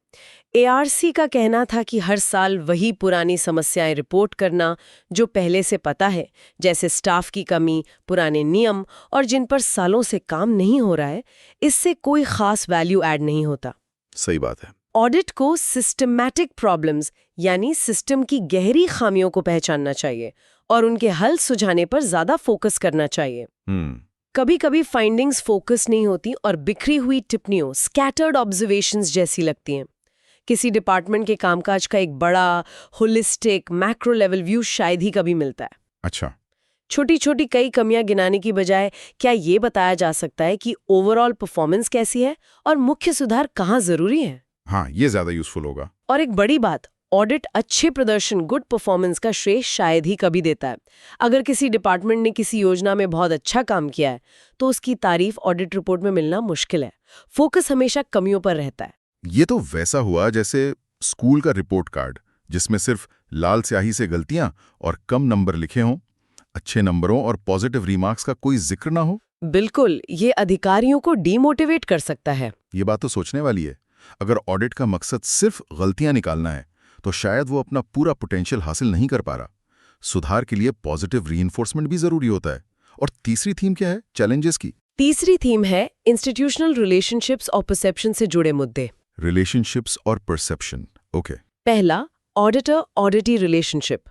एआरसी का कहना था कि हर साल वही पुरानी समस्याएं रिपोर्ट करना जो पहले से पता है, जैसे स्टाफ की कमी, पुराने नियम और जिन पर सालों से काम नहीं हो रहा है, इससे कोई खास वैल्यू ऐड नहीं होता। सही बात है। ऑडिट को सिस्टमैटिक प्रॉब्लम्स यानी सिस्टम की गहरी खामियों को पहचानना चाहिए और उनके हल सुझाने पर ज्यादा फोकस करना चाहिए। कभी कभी फाइंडिंग्स फोकस नहीं होती और बिखरी हुई टिप्पणियों, स्कैटर्ड ऑब्जर्वेशंस जैसी लगती हैं। किसी डिपार्टमेंट के कामकाज का एक बड़ा होलिस्टिक मैक्रो लेवल व्यू शायद ही कभी मिलता है। अच्छा, छोटी छोटी कई कमियां गिनाने की बजाय क्या ये बताया जा सकता है कि ओवरऑल परफॉर्मेंस कैसी है और मुख्य सुधार कहाँ जरूरी है? हाँ, ये ज्यादा यूजफुल होगा। और एक बड़ी बात, ऑडिट अच्छे प्रदर्शन, गुड परफॉर्मेंस का श्रेय शायद ही कभी देता है। अगर किसी डिपार्टमेंट ने किसी योजना में बहुत अच्छा काम किया है तो उसकी तारीफ ऑडिट रिपोर्ट में मिलना मुश्किल है। फोकस हमेशा कमियों पर रहता है। ये तो वैसा हुआ जैसे स्कूल का रिपोर्ट कार्ड, जिसमें सिर्फ लाल स्याही से गलतियां और कम नंबर लिखे हों, अच्छे नंबरों और पॉजिटिव रिमार्क्स का कोई जिक्र ना हो। बिल्कुल, ये अधिकारियों को डीमोटिवेट कर सकता है। ये बात तो सोचने वाली है। अगर ऑडिट का मकसद सिर्फ गलतियां निकालना है तो शायद वो अपना पूरा पोटेंशियल हासिल नहीं कर पा रहा। सुधार के लिए पॉजिटिव रीइंफोर्समेंट भी जरूरी होता है। और तीसरी थीम क्या है चैलेंजेस की? तीसरी थीम है इंस्टीट्यूशनल रिलेशनशिप्स और परसेप्शन से जुड़े मुद्दे। रिलेशनशिप्स और परसेप्शन, ओके। पहला, ऑडिटर ऑडिटी रिलेशनशिप।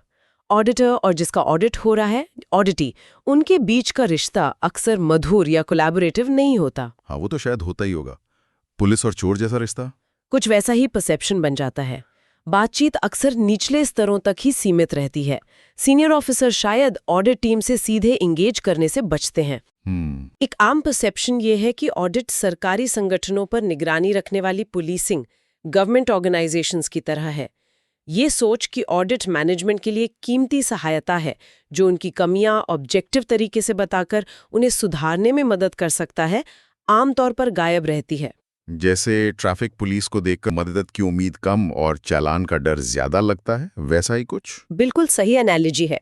ऑडिटर और जिसका ऑडिट हो रहा है, ऑडिटी, उनके बीच का रिश्ता अक्सर मधुर या कोलैबोरेटिव नहीं होता। हाँ, वो तो शायद होता ही होगा। पुलिस और चोर जैसा रिश्ता? कुछ वैसा ही परसेप्शन बन जाता है। बातचीत अक्सर निचले स्तरों तक ही सीमित रहती है। सीनियर ऑफिसर शायद ऑडिट टीम से सीधे इंगेज करने से बचते हैं। एक आम परसेप्शन ये है कि ऑडिट सरकारी संगठनों पर निगरानी रखने वाली पुलिसिंग, गवर्नमेंट ऑर्गेनाइजेशंस की तरह है। ये सोच कि ऑडिट मैनेजमेंट के लिए कीमती सहायता है जो उनकी कमियां ऑब्जेक्टिव तरीके से बताकर उन्हें सुधारने में मदद कर सकता है, आमतौर पर गायब रहती है। जैसे ट्रैफिक पुलिस को देखकर मदद की उम्मीद कम और चालान का डर ज्यादा लगता है, वैसा ही कुछ? बिल्कुल सही एनालॉजी है।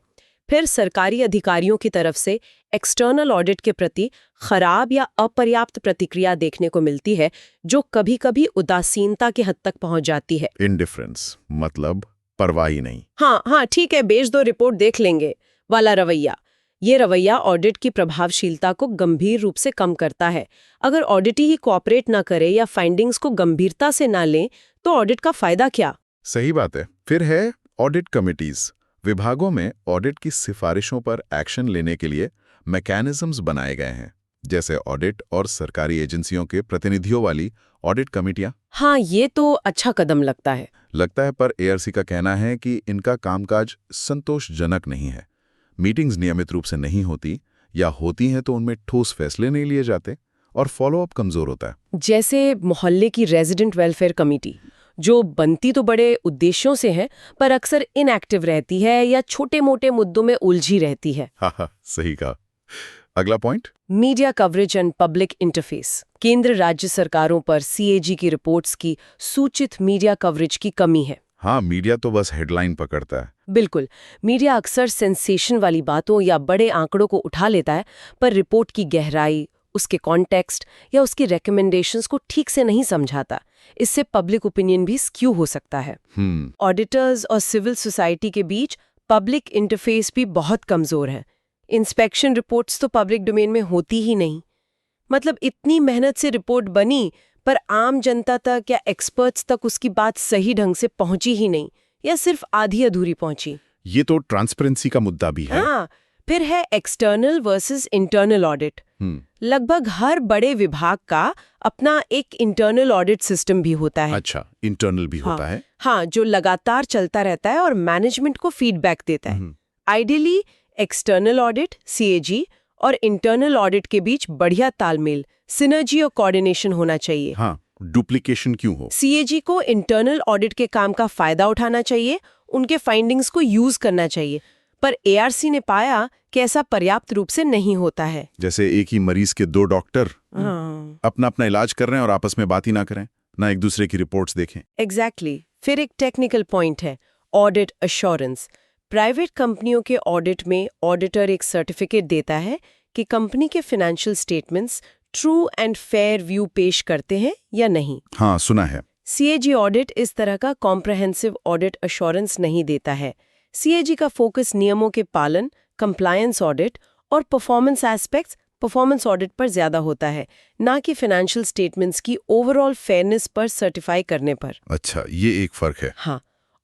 फिर सरकारी अधिकारियों की तरफ से एक्सटर्नल ऑडिट के प्रति खराब या अपर्याप्त प्रतिक्रिया देखने को मिलती है, जो कभी-कभी उदासीनता के हद तक पहुंच जाती है। इनडिफरेंस, मतलब परवाह ही नहीं। हाँ, ठीक है, भेज दो, रिपोर्ट देख लेंगे वाला रवैया। ये रवैया ऑडिट की प्रभावशीलता को गंभीर रूप से कम करता है। अगर ऑडिटी ही कोऑपरेट ना करे या फाइंडिंग्स को गंभीरता से ना लें, तो ऑडिट का फायदा क्या? सही बात है। फिर है ऑडिट कमिटीज। विभागों में ऑडिट की सिफारिशों पर एक्शन लेने के लिए मैकेनिज्म्स बनाए गए हैं, जैसे ऑडिट और सरकारी एजेंसियों के प्रतिनिधियों वाली ऑडिट कमिटियां। हाँ, ये तो अच्छा कदम लगता है। पर एआरसी का कहना है कि इनका कामकाज संतोषजनक नहीं है। मीटिंग्स नियमित रूप से नहीं होती, या होती हैं तो उनमें ठोस फैसले नहीं लिए जाते, और फॉलोअप कमजोर होता है। जैसे मोहल्ले की रेजिडेंट वेलफेयर कमेटी, जो बनती तो बड़े उद्देश्यों से है पर अक्सर इनएक्टिव रहती है या छोटे मोटे मुद्दों में उलझी रहती है। हाँ, सही कहा। अगला point, media coverage and public interface. केंद्र राज्य सरकारों पर सीएजी की रिपोर्ट्स की सूचित मीडिया कवरेज की कमी है। हाँ, मीडिया तो बस हेडलाइन पकड़ता है। बिल्कुल, मीडिया अक्सर सेंसेशन वाली बातों या बड़े आंकड़ों को उठा लेता है, पर रिपोर्ट की गहराई, उसके कॉन्टेक्स्ट या उसकी रिकमेंडेशंस को ठीक से नहीं समझाता। इससे पब्लिक ओपिनियन भी स्क्यू हो सकता है। ऑडिटर्स और सिविल सोसाइटी के बीच पब्लिक इंटरफेस भी बहुत कमजोर है। इंस्पेक्शन रिपोर्ट्स तो पब्लिक डोमेन में होती ही नहीं। मतलब इतनी मेहनत से रिपोर्ट बनी, पर आम जनता तक या एक्सपर्ट्स तक उसकी बात सही ढंग से पहुंची ही नहीं, या सिर्फ आधी अधूरी पहुंची। ये तो ट्रांसपेरेंसी का मुद्दा भी है। हाँ, फिर है एक्सटर्नल वर्सेस इंटरनल ऑडिट। लगभग हर बड़े विभाग का अपना एक इंटरनल ऑडिट सिस्टम भी होता है। अच्छा, इंटरनल भी होता है? हाँ, जो लगातार चलता रहता है और मैनेजमेंट को फीडबैक देता है। आइडियली एक्सटर्नल ऑडिट, सीएजी, और इंटरनल ऑडिट के बीच बढ़िया तालमेल, सिनर्जी और कोऑर्डिनेशन होना चाहिए। हाँ, डुप्लीकेशन क्यों हो? सीएजी को इंटरनल ऑडिट के काम का फायदा उठाना चाहिए, उनके फाइंडिंग्स को यूज करना चाहिए, पर एआरसी ने पाया कि ऐसा पर्याप्त रूप से नहीं होता है। जैसे एक ही मरीज के दो डॉक्टर अपना अपना इलाज कर रहे हैं और आपस में बात ही ना करें, ना एक दूसरे की रिपोर्ट्स देखें। एग्जैक्टली। फिर एक टेक्निकल पॉइंट है ऑडिट अश्योरेंस। प्राइवेट कंपनियों के ऑडिट में ऑडिटर एक सर्टिफिकेट देता है कि कंपनी के financial statements true and fair view पेश करते हैं या नहीं। हाँ, सुना है। सीएजी ऑडिट इस तरह का कॉम्प्रहेंसिव ऑडिट अश्योरेंस नहीं देता है। सीएजी का फोकस नियमों के पालन, कंप्लायंस ऑडिट और परफॉर्मेंस एस्पेक्ट्स, परफॉर्मेंस ऑडिट पर ज्यादा होता है, ना कि फाइनेंशियल स्टेटमेंट्स की ओवरऑल फेयरनेस पर सर्टिफाई करने पर। अच्छा, ये एक फर्क है। हाँ,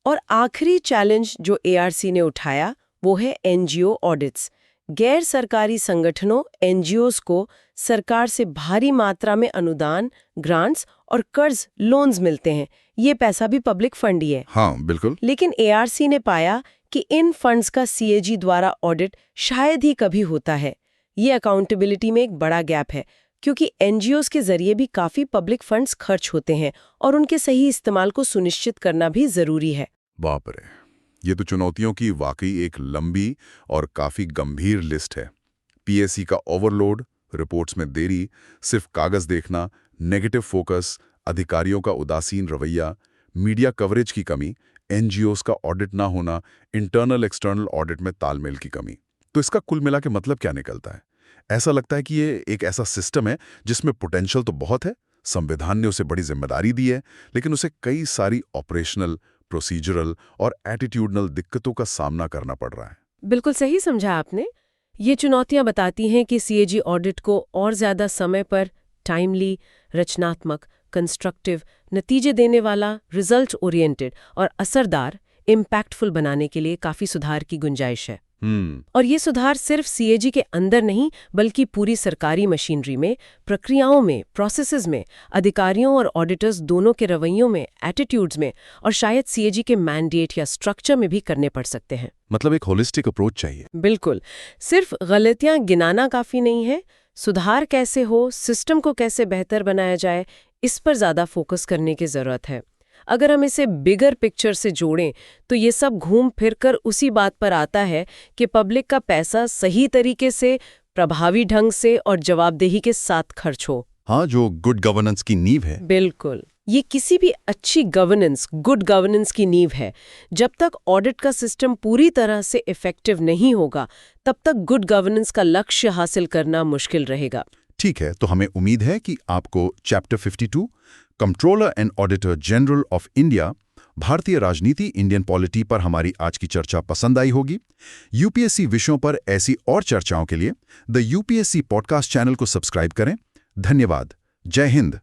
और आखिरी चैलेंज जो एआरसी ने उठाया वो है एनजीओ ऑडिट्स। गैर सरकारी संगठनों, एनजीओस को सरकार से भारी मात्रा में अनुदान, ग्रांट्स और कर्ज, लोन्स मिलते हैं। ये पैसा भी पब्लिक फंड ही है। हाँ, बिल्कुल। लेकिन एआरसी ने पाया कि इन फंड्स का सीएजी द्वारा ऑडिट शायद ही कभी होता है। ये अकाउंटेबिलिटी में एक बड़ा गैप है, क्योंकि एनजीओस के जरिए भी काफी पब्लिक फंड्स खर्च होते हैं और उनके सही इस्तेमाल को सुनिश्चित करना भी जरूरी है। बाप रे, ये तो चुनौतियों की वाकई एक लंबी और काफी गंभीर लिस्ट है। पीएससी का ओवरलोड, रिपोर्ट्स में देरी, सिर्फ कागज देखना, नेगेटिव फोकस, अधिकारियों का उदासीन रवैया, मीडिया कवरेज की कमी, एनजीओस का ऑडिट ना होना, इंटरनल एक्सटर्नल ऑडिट में तालमेल की कमी। तो इसका कुल मिला के मतलब क्या निकलता है? ऐसा लगता है कि ये एक ऐसा सिस्टम है जिसमें पोटेंशियल तो बहुत है, संविधान ने उसे बड़ी जिम्मेदारी दी है, लेकिन उसे कई सारी ऑपरेशनल, प्रोसीजरल और एटीट्यूडनल दिक्कतों का सामना करना पड़ रहा है। बिल्कुल सही समझा आपने। ये चुनौतियां बताती हैं कि सीएजी ऑडिट को और ज्यादा समय पर टाइमली, रचनात्मक, कंस्ट्रक्टिव, नतीजे देने वाला, रिजल्ट ओरिएंटेड और असरदार, इम्पैक्टफुल बनाने के लिए काफी सुधार की गुंजाइश है। और ये सुधार सिर्फ सीएजी के अंदर नहीं, बल्कि पूरी सरकारी मशीनरी में, प्रक्रियाओं में, प्रोसेसेस में, अधिकारियों और ऑडिटर्स दोनों के रवैयों में, एटीट्यूड्स में और शायद सीएजी के मैंडेट या स्ट्रक्चर में भी करने पड़ सकते हैं। मतलब एक होलिस्टिक अप्रोच चाहिए। बिल्कुल, सिर्फ गलतियां गिनाना काफी नहीं है। सुधार कैसे हो, सिस्टम को कैसे बेहतर बनाया जाए, इस पर ज्यादा फोकस करने की जरूरत है। अगर हम इसे बिगर पिक्चर से जोड़ें तो ये सब घूम फिर कर उसी बात पर आता है कि पब्लिक का पैसा सही तरीके से, प्रभावी ढंग से और जवाबदेही के साथ खर्च हो। हाँ, जो गुड गवर्नेंस की नींव है। बिल्कुल, ये किसी भी अच्छी गवर्नेंस, गुड गवर्नेंस की नींव है। जब तक ऑडिट का सिस्टम पूरी तरह से इफेक्टिव नहीं होगा, तब तक गुड गवर्नेंस का लक्ष्य हासिल करना मुश्किल रहेगा। ठीक है, तो हमें उम्मीद है कि आपको chapter 52 controller and auditor general of India, भारतीय राजनीति, इंडियन पॉलिटी पर हमारी आज की चर्चा पसंद आई होगी। यूपीएससी विषयों पर ऐसी और चर्चाओं के लिए द यूपीएससी पॉडकास्ट चैनल को सब्सक्राइब करें। धन्यवाद। जय हिंद।